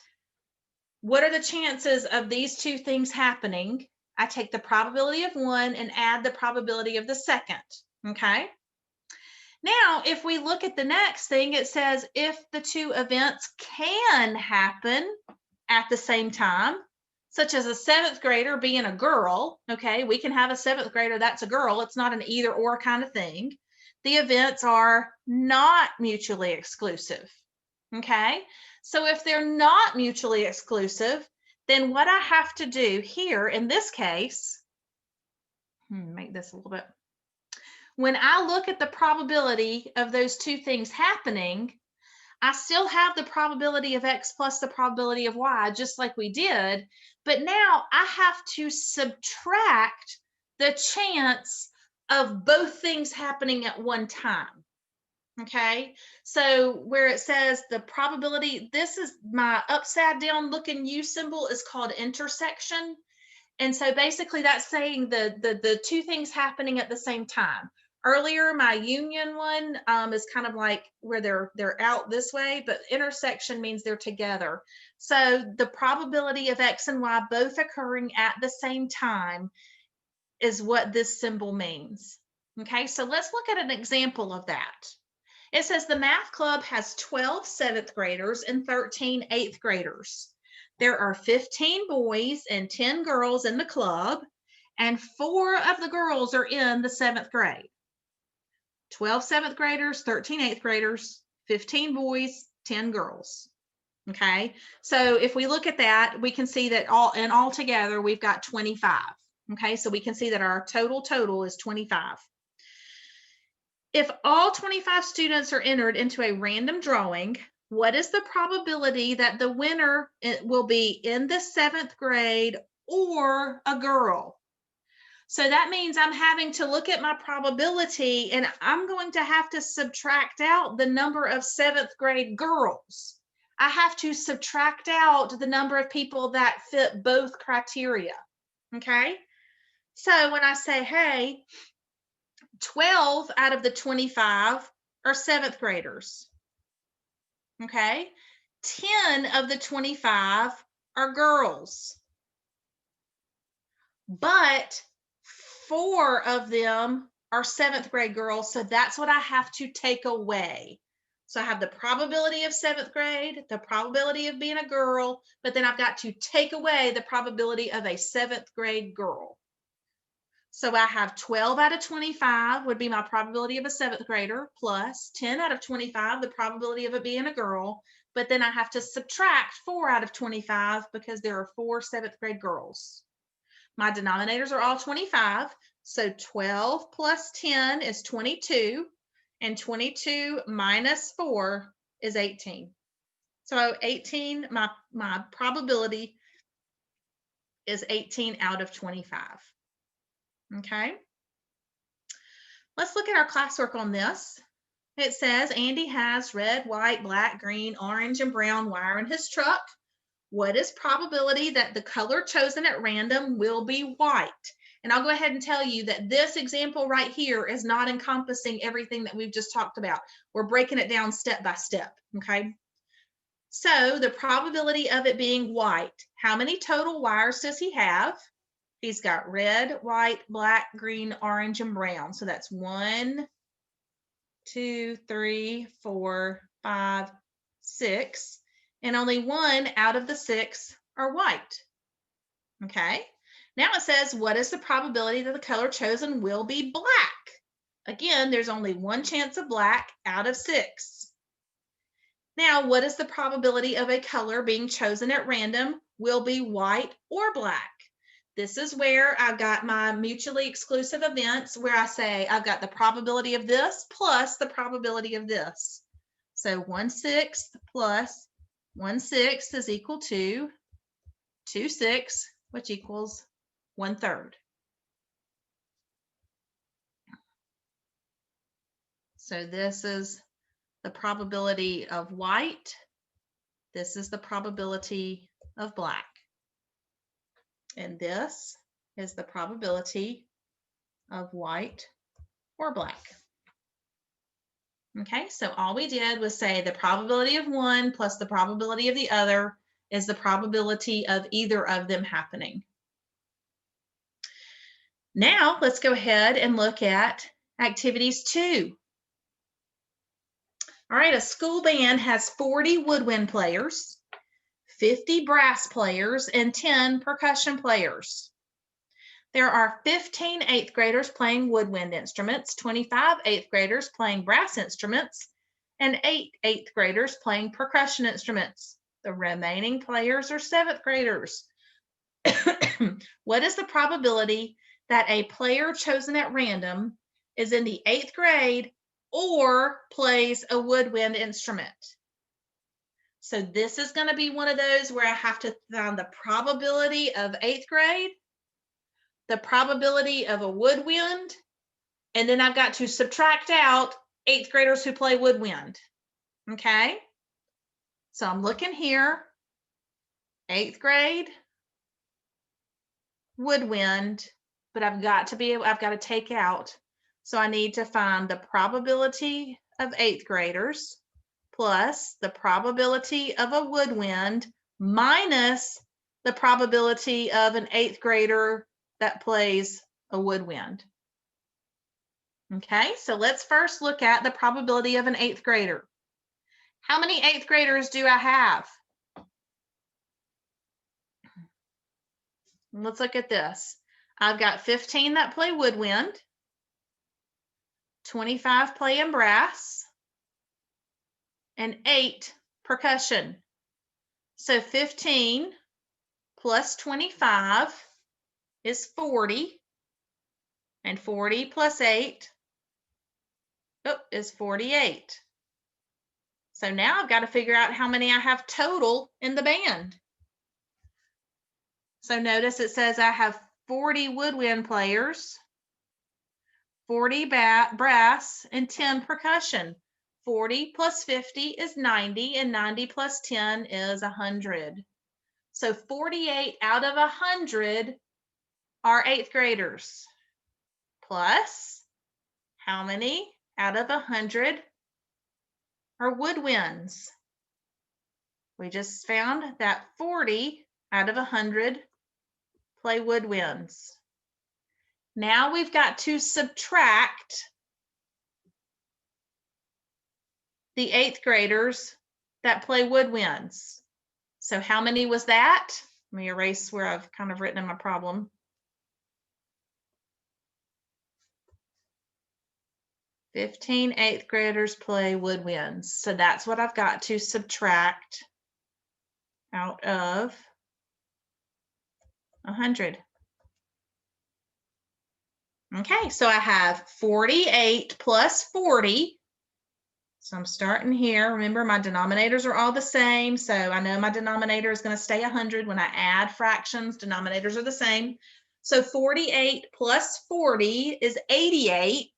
what are the chances of these two things happening, I take the probability of one and add the probability of the second. Okay, now if we look at the next thing, it says if the two events can happen at the same time, such as a 7th grader being a girl, okay, we can have a 7th grader that's a girl. It's not an either or kind of thing. The events are not mutually exclusive, okay? So if they're not mutually exclusive, then what I have to do here in this case, make this a little bit, when I look at the probability of those two things happening, I still have the probability of X plus the probability of Y, just like we did, but now I have to subtract the chance of both things happening at one time. Okay, so where it says the probability, this is my upside down looking U symbol is called intersection. And so basically that's saying the two things happening at the same time. Earlier, my union one is kind of like where they're out this way, but intersection means they're together. So the probability of X and Y both occurring at the same time is what this symbol means. Okay, so let's look at an example of that. It says the math club has 12 7th graders and 13 8th graders. There are 15 boys and 10 girls in the club, and 4 of the girls are in the 7th grade. 12 7th graders, 13 8th graders, 15 boys, 10 girls. Okay, so if we look at that, we can see that all together we've got 25. Okay, so we can see that our total is 25. If all 25 students are entered into a random drawing, what is the probability that the winner will be in the 7th grade or a girl? So that means I'm having to look at my probability, and I'm going to have to subtract out the number of 7th grade girls. I have to subtract out the number of people that fit both criteria. Okay? So when I say, hey, 12 out of the 25 are 7th graders. Okay? 10 of the 25 are girls. But 4 of them are 7th grade girls, so that's what I have to take away. So I have the probability of 7th grade, the probability of being a girl, but then I've got to take away the probability of a 7th grade girl. So I have 12 out of 25 would be my probability of a 7th grader, plus 10 out of 25, the probability of it being a girl, but then I have to subtract 4 out of 25 because there are 4 7th grade girls. My denominators are all 25. So 12 plus 10 is 22, and 22 minus 4 is 18. So 18, my probability is 18 out of 25. Okay. Let's look at our classwork on this. It says Andy has red, white, black, green, orange, and brown wire in his truck. What is probability that the color chosen at random will be white? And I'll go ahead and tell you that this example right here is not encompassing everything that we've just talked about. We're breaking it down step by step, okay? So the probability of it being white, how many total wires does he have? He's got red, white, black, green, orange, and brown. So that's 1, 2, 3, 4, 5, 6. And only 1 out of the 6 are white. Okay, now it says, what is the probability that the color chosen will be black? Again, there's only 1 chance of black out of 6. Now, what is the probability of a color being chosen at random will be white or black? This is where I've got my mutually exclusive events where I say I've got the probability of this plus the probability of this. So 1/6 plus 1/6 is equal to 2/6, which equals 1/3. So this is the probability of white. This is the probability of black. And this is the probability of white or black. Okay, so all we did was say the probability of one plus the probability of the other is the probability of either of them happening. Now let's go ahead and look at activities 2. All right, a school band has 40 woodwind players, 50 brass players, and 10 percussion players. There are 15 8th graders playing woodwind instruments, 25 8th graders playing brass instruments, and 8 8th graders playing percussion instruments. The remaining players are 7th graders. What is the probability that a player chosen at random is in the 8th grade or plays a woodwind instrument? So this is going to be one of those where I have to find the probability of 8th grade, the probability of a woodwind, and then I've got to subtract out 8th graders who play woodwind. Okay? So I'm looking here, 8th grade, woodwind, but I've got to take out. So I need to find the probability of 8th graders plus the probability of a woodwind minus the probability of an 8th grader that plays a woodwind. Okay, so let's first look at the probability of an 8th grader. How many 8th graders do I have? Let's look at this. I've got 15 that play woodwind, 25 playing brass, and 8 percussion. So 15 plus 25 is 40, and 40 plus 8 is 48. So now I've got to figure out how many I have total in the band. So notice it says I have 40 woodwind players, 40 brass, and 10 percussion. 40 plus 50 is 90, and 90 plus 10 is 100. So 48 out of 100 are 8th graders. Plus, how many out of 100 are woodwinds? We just found that 40 out of 100 play woodwinds. Now we've got to subtract the 8th graders that play woodwinds. So how many was that? Let me erase where I've kind of written in my problem. 15 8th graders play woodwinds. So that's what I've got to subtract out of 100. Okay, so I have 48 plus 40. So I'm starting here. Remember, my denominators are all the same. So I know my denominator is going to stay 100. When I add fractions, denominators are the same. So 48 plus 40 is 88.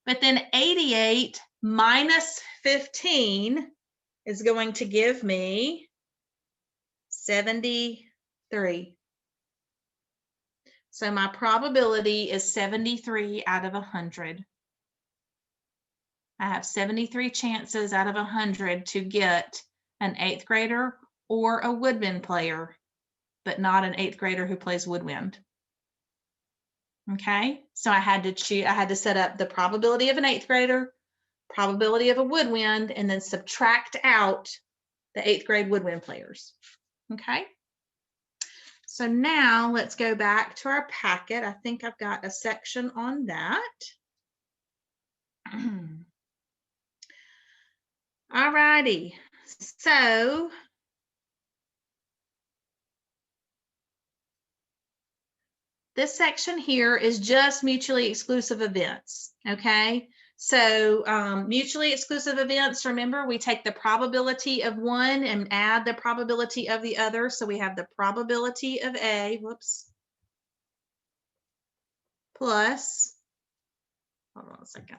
But then 88 minus 15 is going to give me 73. So my probability is 73 out of 100. I have 73 chances out of 100 to get an 8th grader or a woodwind player, but not an 8th grader who plays woodwind. Okay, so I had to set up the probability of an 8th grader, probability of a woodwind, and then subtract out the 8th grade woodwind players. Okay, so now let's go back to our packet. I think I've got a section on that. All righty, so this section here is just mutually exclusive events, okay? So mutually exclusive events, remember, we take the probability of one and add the probability of the other. So we have the probability of A, plus, hold on a second.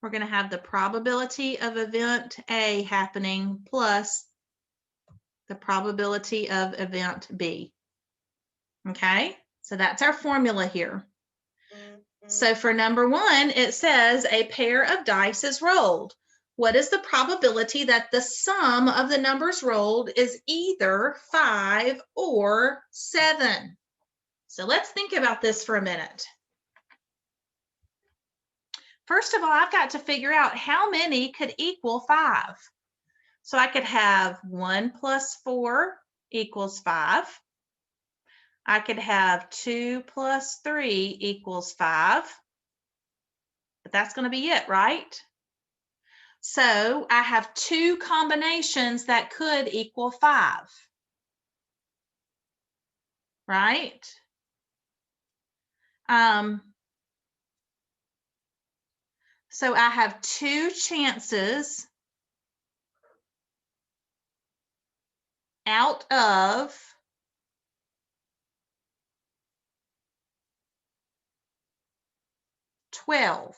We're going to have the probability of event A happening plus the probability of event B. Okay, so that's our formula here. So for number one, it says a pair of dice is rolled. What is the probability that the sum of the numbers rolled is either 5 or 7? So let's think about this for a minute. First of all, I've got to figure out how many could equal 5. So I could have 1 plus 4 equals 5. I could have 2 plus 3 equals 5. But that's going to be it, right? So I have 2 combinations that could equal 5. Right? So I have 2 chances out of 12.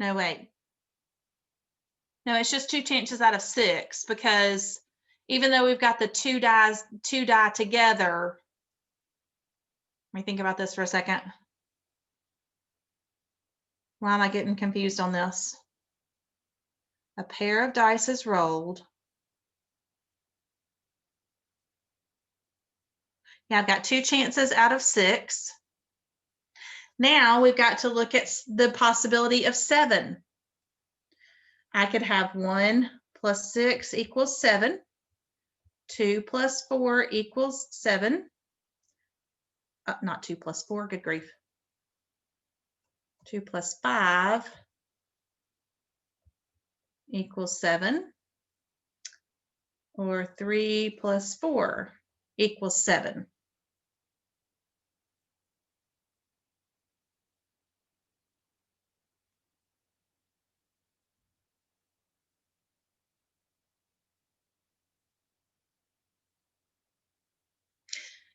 No, wait. No, it's just 2 chances out of 6, because even though we've got the two die together, let me think about this for a second. Why am I getting confused on this? A pair of dice is rolled. Yeah, I've got 2 chances out of 6. Now we've got to look at the possibility of 7. I could have 1 plus 6 equals 7. 2 plus 4 equals 7. Not 2 plus 4, good grief. 2 plus 5 equals 7. Or 3 plus 4 equals 7.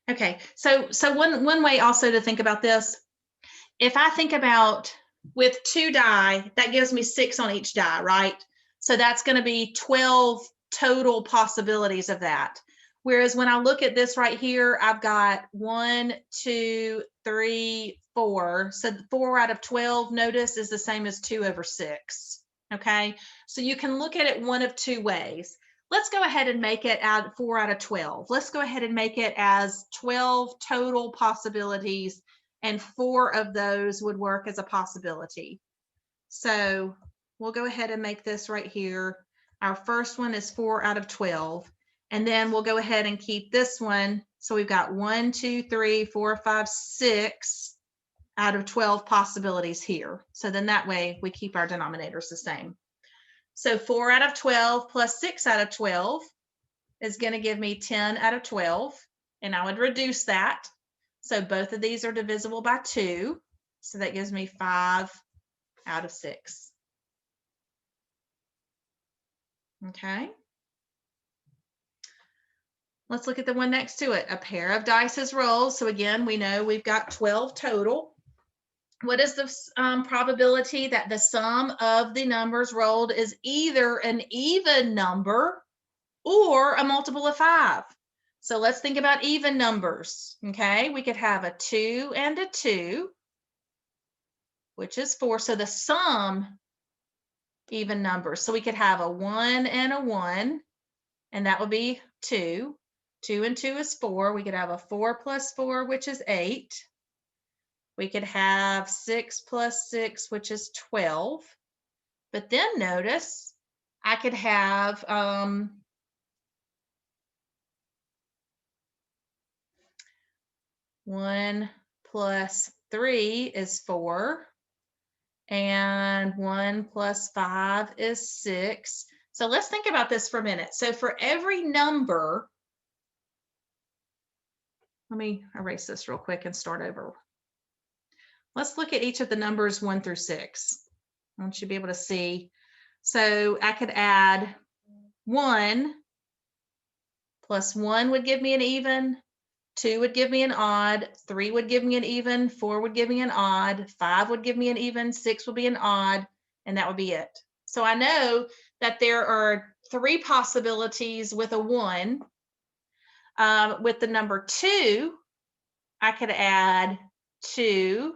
Okay, so one way also to think about this, if I think about with 2 die, that gives me 6 on each die, right? So that's going to be 12 total possibilities of that. Whereas when I look at this right here, I've got 1, 2, 3, 4. So 4 out of 12, notice, is the same as 2 over 6. Okay, so you can look at it one of two ways. Let's go ahead and make it 4 out of 12. Let's go ahead and make it as 12 total possibilities, and 4 of those would work as a possibility. So we'll go ahead and make this right here. Our first one is 4 out of 12. And then we'll go ahead and keep this one. So we've got 1, 2, 3, 4, 5, 6 out of 12 possibilities here. So then that way we keep our denominators the same. So 4 out of 12 plus 6 out of 12 is going to give me 10 out of 12. And I would reduce that. So both of these are divisible by 2. So that gives me 5 out of 6. Okay. Let's look at the one next to it. A pair of dice is rolled. So again, we know we've got 12 total. What is the probability that the sum of the numbers rolled is either an even number or a multiple of 5? So let's think about even numbers. Okay, we could have a 2 and a 2, which is 4. So the sum even numbers. So we could have a 1 and a 1, and that would be 2. 2 and 2 is 4. We could have a 4 plus 4, which is 8. We could have 6 plus 6, which is 12. But then notice I could have 1 plus 3 is 4. And 1 plus 5 is 6. So let's think about this for a minute. So for every number, let me erase this real quick and start over. Let's look at each of the numbers 1 through 6. I want you to be able to see. So I could add 1 plus 1 would give me an even, 2 would give me an odd, 3 would give me an even, 4 would give me an odd, 5 would give me an even, 6 would be an odd, and that would be it. So I know that there are 3 possibilities with a 1. With the number 2, I could add 2,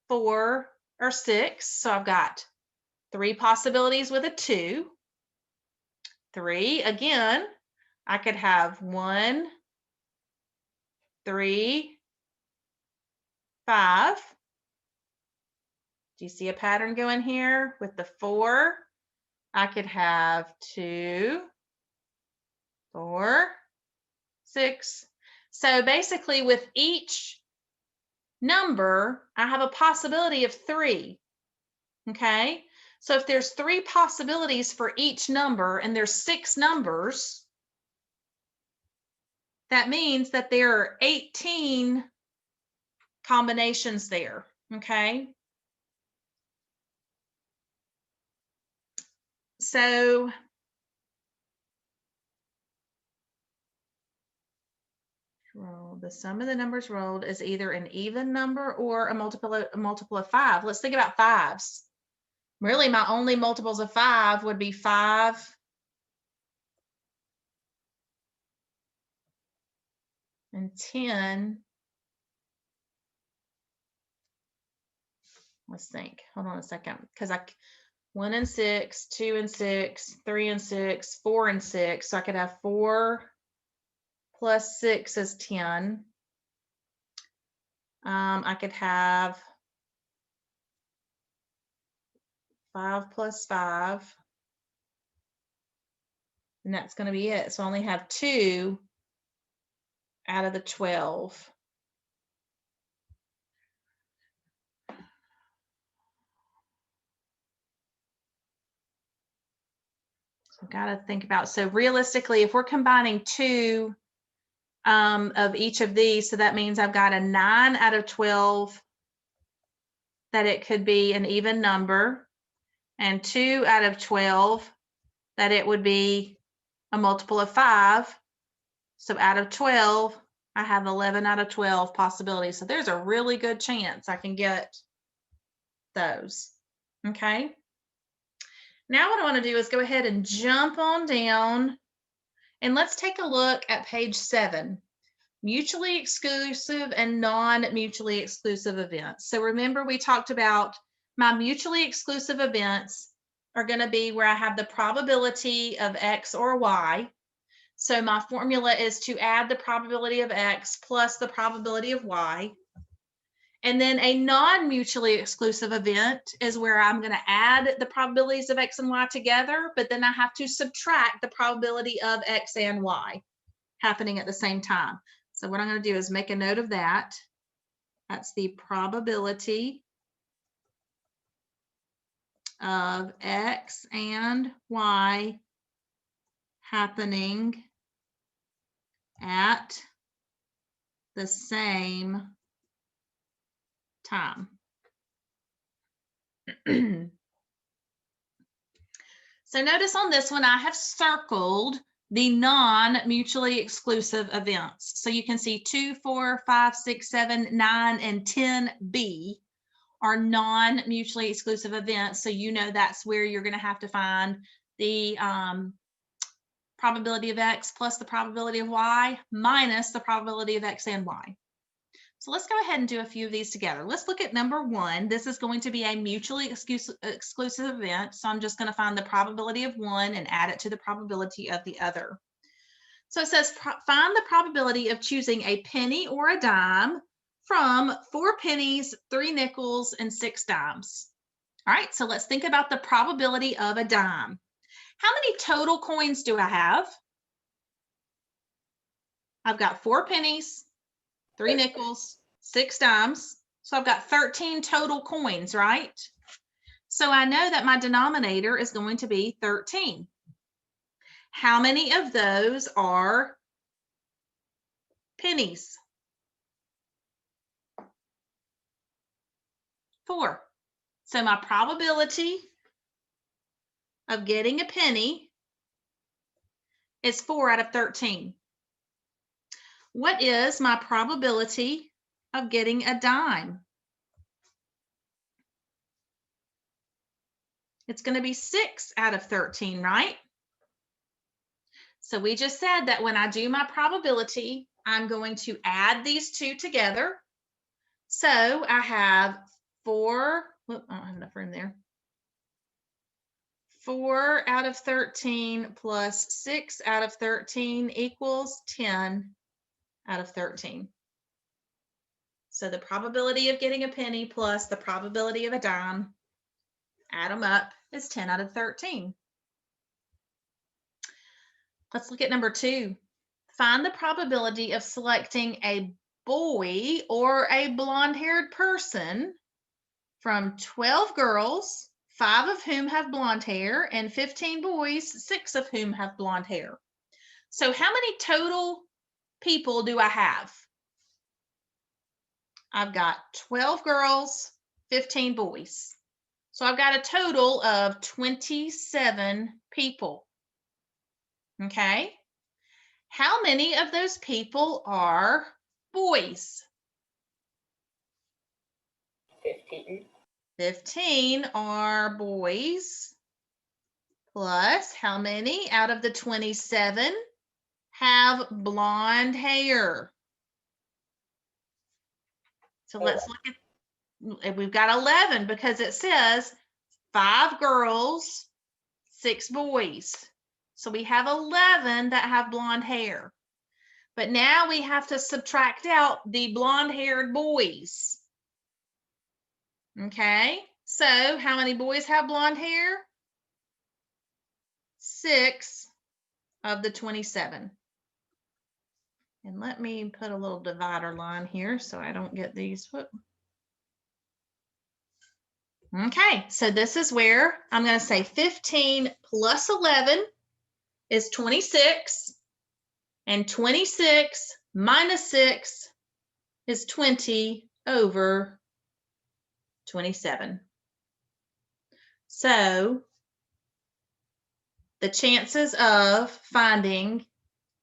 4, or 6. So I've got 3 possibilities with a 2. 3, again, I could have 1, 3, 5. Do you see a pattern going here? With the 4, I could have 2, 4, 6. So basically with each number, I have a possibility of 3. Okay, so if there's 3 possibilities for each number and there's 6 numbers, that means that there are 18 combinations there. Okay, so the sum of the numbers rolled is either an even number or a multiple of 5. Let's think about 5s. Really, my only multiples of 5 would be 5 and 10. Let's think. Hold on a second, because 1 and 6, 2 and 6, 3 and 6, 4 and 6. So I could have 4 plus 6 is 10. I could have 5 plus 5. And that's going to be it. So I only have 2 out of the 12. So I've got to think about, so realistically, if we're combining 2 of each of these, so that means I've got a 9 out of 12 that it could be an even number, and 2 out of 12 that it would be a multiple of 5. So out of 12, I have 11 out of 12 possibilities. So there's a really good chance I can get those. Okay. Now what I want to do is go ahead and jump on down and let's take a look at page 7. Mutually exclusive and non-mutually exclusive events. So remember we talked about my mutually exclusive events are going to be where I have the probability of X or Y. So my formula is to add the probability of X plus the probability of Y. And then a non-mutually exclusive event is where I'm going to add the probabilities of X and Y together, but then I have to subtract the probability of X and Y happening at the same time. So what I'm going to do is make a note of that. That's the probability of X and Y happening at the same time. So notice on this one, I have circled the non-mutually exclusive events. So you can see 2, 4, 5, 6, 7, 9, and 10B are non-mutually exclusive events. So you know that's where you're going to have to find the probability of X plus the probability of Y minus the probability of X and Y. So let's go ahead and do a few of these together. Let's look at number 1. This is going to be a mutually exclusive event. So I'm just going to find the probability of one and add it to the probability of the other. So it says find the probability of choosing a penny or a dime from 4 pennies, 3 nickels, and 6 dimes. All right, so let's think about the probability of a dime. How many total coins do I have? I've got 4 pennies, 3 nickels, 6 dimes. So I've got 13 total coins, right? So I know that my denominator is going to be 13. How many of those are pennies? 4. So my probability of getting a penny is 4 out of 13. What is my probability of getting a dime? It's going to be 6 out of 13, right? So we just said that when I do my probability, I'm going to add these two together. So I have 4, I don't have enough room there. 4 out of 13 plus 6 out of 13 equals 10 out of 13. So the probability of getting a penny plus the probability of a dime, add them up, is 10 out of 13. Let's look at number 2. Find the probability of selecting a boy or a blonde-haired person from 12 girls, 5 of whom have blonde hair, and 15 boys, 6 of whom have blonde hair. So how many total people do I have? I've got 12 girls, 15 boys. So I've got a total of 27 people. Okay. How many of those people are boys? 15. 15 are boys. Plus, how many out of the 27 have blonde hair? So let's look at, we've got 11 because it says 5 girls, 6 boys. So we have 11 that have blonde hair. But now we have to subtract out the blonde-haired boys. Okay, so how many boys have blonde hair? 6 of the 27. And let me put a little divider line here so I don't get these. Okay, so this is where I'm going to say 15 plus 11 is 26, and 26 minus 6 is 20 over 27. So the chances of finding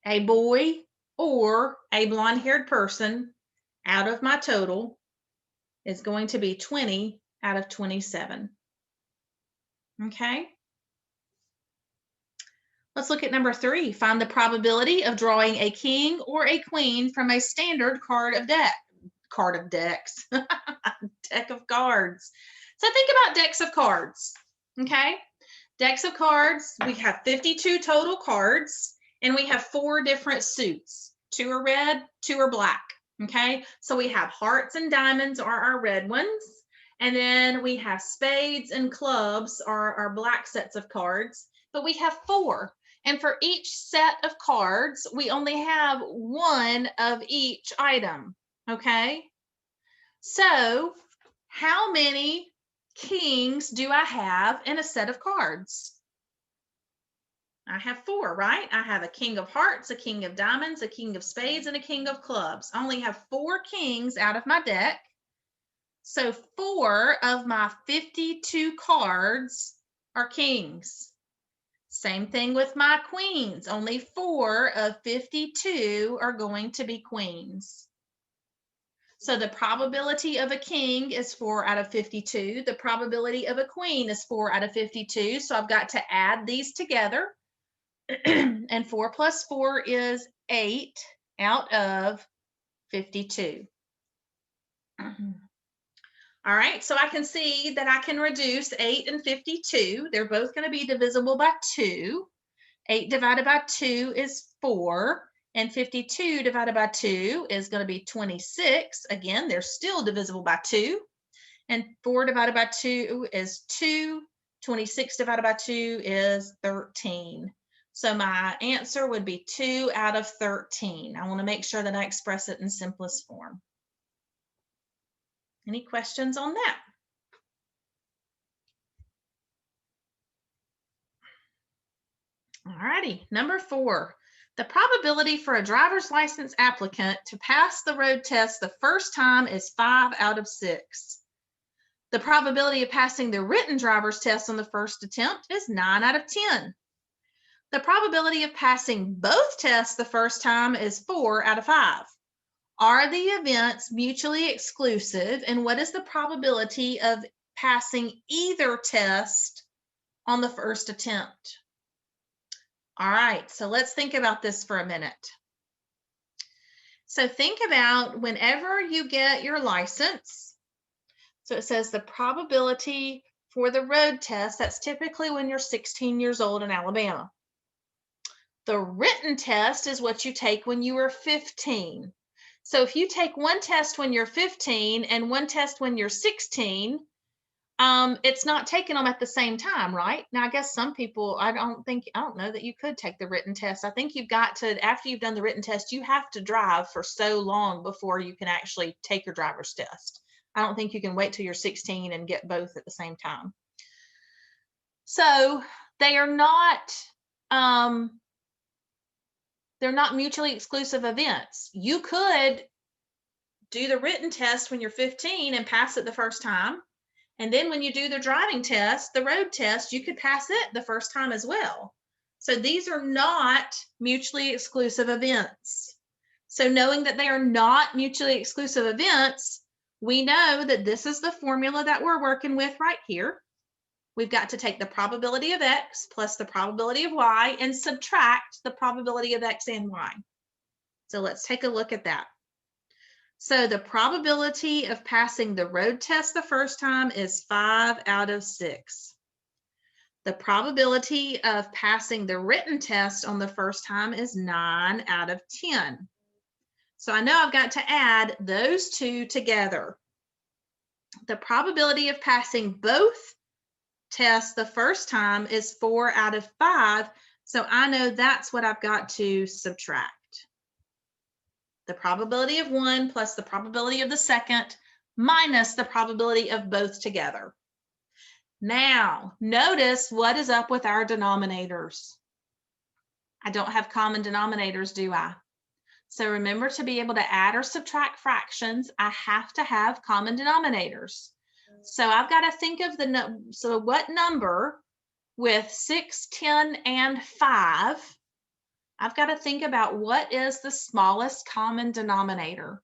a boy or a blonde-haired person out of my total is going to be 20 out of 27. Okay. Let's look at number 3. Find the probability of drawing a king or a queen from a standard card of decks. Deck of cards. So think about decks of cards. Okay. Decks of cards, we have 52 total cards, and we have 4 different suits. 2 are red, 2 are black. Okay. So we have hearts and diamonds are our red ones. And then we have spades and clubs are our black sets of cards. But we have 4. And for each set of cards, we only have 1 of each item, okay? So how many kings do I have in a set of cards? I have 4, right? I have a king of hearts, a king of diamonds, a king of spades, and a king of clubs. I only have 4 kings out of my deck. So 4 of my 52 cards are kings. Same thing with my queens. Only 4 of 52 are going to be queens. So the probability of a king is 4 out of 52. The probability of a queen is 4 out of 52. So I've got to add these together. And 4 plus 4 is 8 out of 52. All right, so I can see that I can reduce 8 and 52. They're both going to be divisible by 2. 8 divided by 2 is 4, and 52 divided by 2 is going to be 26. Again, they're still divisible by 2. And 4 divided by 2 is 2. 26 divided by 2 is 13. So my answer would be 2 out of 13. I want to make sure that I express it in simplest form. Any questions on that? All righty, number 4. The probability for a driver's license applicant to pass the road test the first time is 5 out of 6. The probability of passing the written driver's test on the first attempt is 9 out of 10. The probability of passing both tests the first time is 4 out of 5. Are the events mutually exclusive, and what is the probability of passing either test on the first attempt? All right, so let's think about this for a minute. So think about whenever you get your license. So it says the probability for the road test, that's typically when you're 16 years old in Alabama. The written test is what you take when you are 15. So if you take one test when you're 15 and one test when you're 16, it's not taking them at the same time, right? Now, I guess some people, I don't know that you could take the written test. I think you've got to, after you've done the written test, you have to drive for so long before you can actually take your driver's test. I don't think you can wait till you're 16 and get both at the same time. So they are not, they're not mutually exclusive events. You could do the written test when you're 15 and pass it the first time. And then when you do the driving test, the road test, you could pass it the first time as well. So these are not mutually exclusive events. So knowing that they are not mutually exclusive events, we know that this is the formula that we're working with right here. We've got to take the probability of X plus the probability of Y and subtract the probability of X and Y. So let's take a look at that. So the probability of passing the road test the first time is 5 out of 6. The probability of passing the written test on the first time is 9 out of 10. So I know I've got to add those two together. The probability of passing both tests the first time is 4 out of 5. So I know that's what I've got to subtract. The probability of one plus the probability of the second minus the probability of both together. Now, notice what is up with our denominators. I don't have common denominators, do I? So remember, to be able to add or subtract fractions, I have to have common denominators. So I've got to think of what number with 6, 10, and 5, I've got to think about what is the smallest common denominator.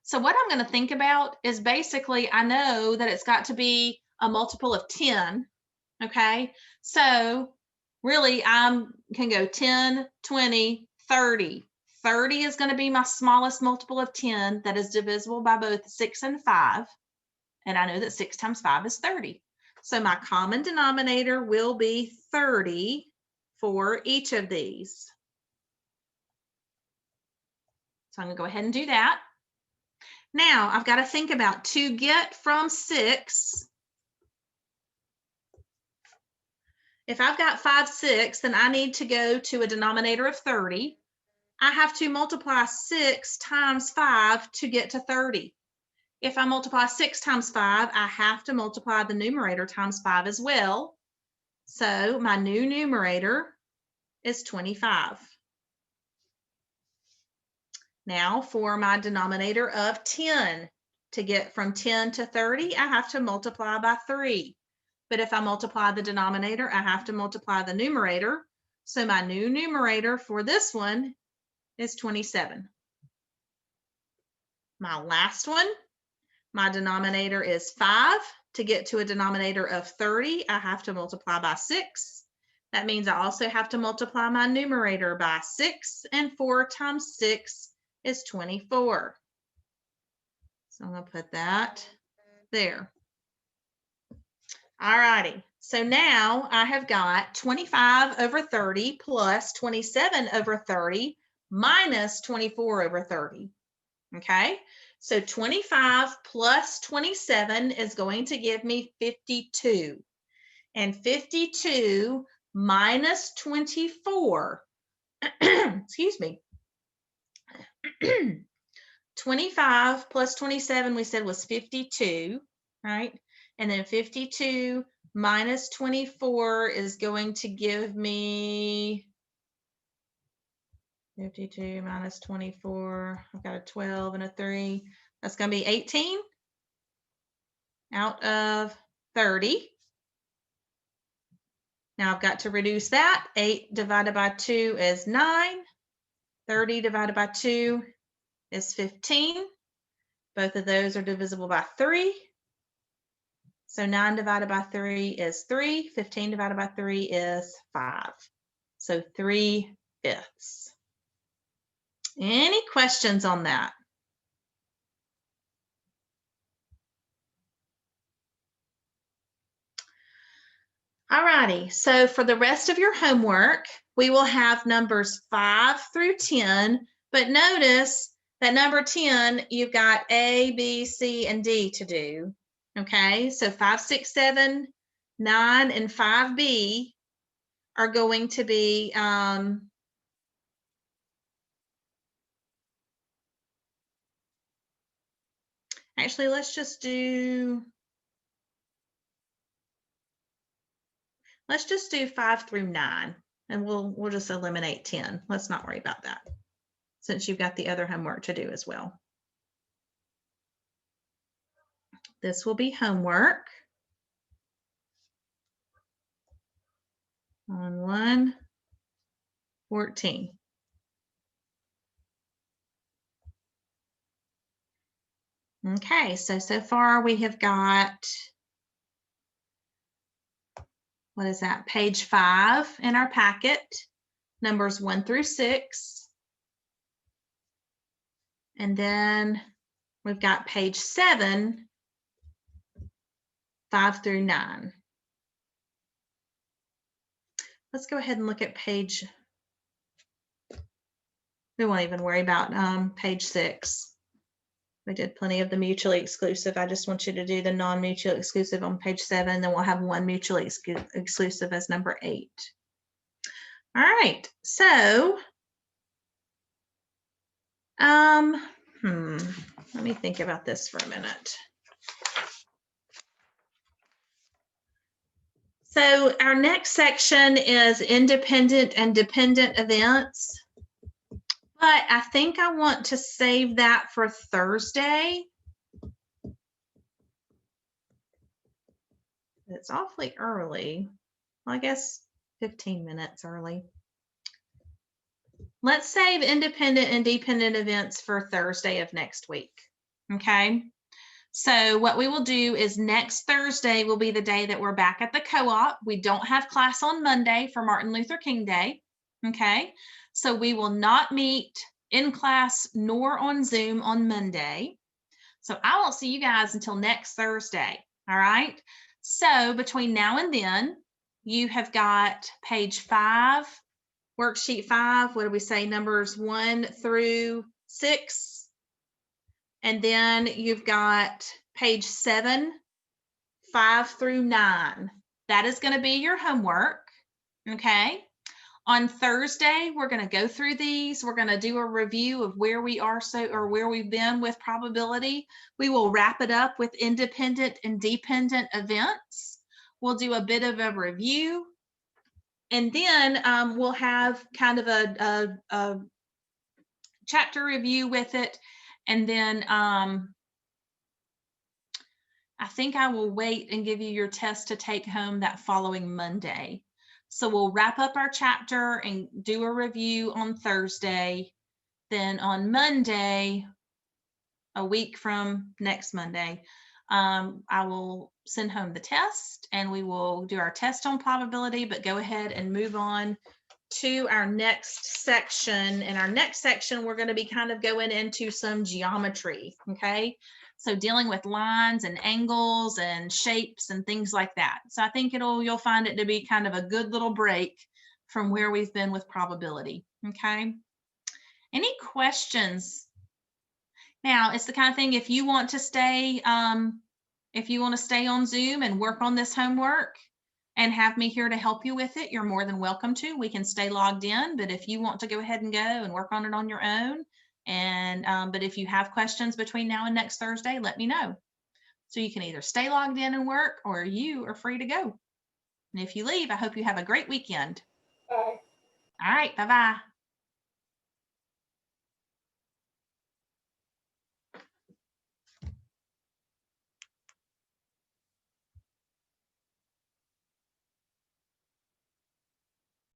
So what I'm going to think about is basically, I know that it's got to be a multiple of 10, okay? So really, I can go 10, 20, 30. 30 is going to be my smallest multiple of 10 that is divisible by both 6 and 5. And I know that 6 times 5 is 30. So my common denominator will be 30 for each of these. So I'm going to go ahead and do that. Now I've got to think about to get from 6. If I've got 5, 6, then I need to go to a denominator of 30. I have to multiply 6 times 5 to get to 30. If I multiply 6 times 5, I have to multiply the numerator times 5 as well. So my new numerator is 25. Now for my denominator of 10, to get from 10 to 30, I have to multiply by 3. But if I multiply the denominator, I have to multiply the numerator. So my new numerator for this one is 27. My last one, my denominator is 5. To get to a denominator of 30, I have to multiply by 6. That means I also have to multiply my numerator by 6, and 4 times 6 is 24. So I'm going to put that there. All righty. So now I have got 25 over 30 plus 27 over 30 minus 24 over 30. Okay. So 25 plus 27 is going to give me 52. And 52 minus 24, excuse me, 25 plus 27 we said was 52, right? And then 52 minus 24 is going to give me 52 minus 24. I've got a 12 and a 3. That's going to be 18 out of 30. Now I've got to reduce that. 8 divided by 2 is 9. 30 divided by 2 is 15. Both of those are divisible by 3. So 9 divided by 3 is 3. 15 divided by 3 is 5. So 3/5. Any questions on that? All righty. So for the rest of your homework, we will have numbers 5 through 10. But notice that number 10, you've got A, B, C, and D to do. Okay, so 5, 6, 7, 9, and 5B are going to be actually, let's just do 5 through 9, and we'll just eliminate 10. Let's not worry about that, since you've got the other homework to do as well. This will be homework on 114. Okay, so far we have got, what is that, page 5 in our packet, numbers 1 through 6. And then we've got page 7, 5 through 9. Let's go ahead and look at page, we won't even worry about page 6. We did plenty of the mutually exclusive. I just want you to do the non-mutually exclusive on page 7. Then we'll have one mutually exclusive as number 8. All right, so let me think about this for a minute. So our next section is independent and dependent events, but I think I want to save that for Thursday. It's awfully early. Well, I guess 15 minutes early. let's save independent and dependent events for Thursday of next week. Okay. So what we will do is next Thursday will be the day that we're back at the co-op. We don't have class on Monday for Martin Luther King Day. Okay. So we will not meet in class nor on Zoom on Monday. So I won't see you guys until next Thursday. All right. So between now and then, you have got page 5, worksheet 5. What do we say? Numbers 1 through 6. And then you've got page 7, 5 through 9. That is going to be your homework. Okay. On Thursday, we're going to go through these. We're going to do a review of where we are or where we've been with probability. We will wrap it up with independent and dependent events. We'll do a bit of a review. And then we'll have kind of a chapter review with it. And then I think I will wait and give you your test to take home that following Monday. So we'll wrap up our chapter and do a review on Thursday. Then on Monday, a week from next Monday, I will send home the test and we will do our test on probability, but go ahead and move on to our next section. In our next section, we're going to be kind of going into some geometry. Okay. So dealing with lines and angles and shapes and things like that. So I think you'll find it to be kind of a good little break from where we've been with probability. Okay. Any questions? Now it's the kind of thing, if you want to stay on Zoom and work on this homework and have me here to help you with it, you're more than welcome to. We can stay logged in, but if you want to go ahead and go and work on it on your own, and but if you have questions between now and next Thursday, let me know. So you can either stay logged in and work, or you are free to go. And if you leave, I hope you have a great weekend. Bye. All right, bye-bye.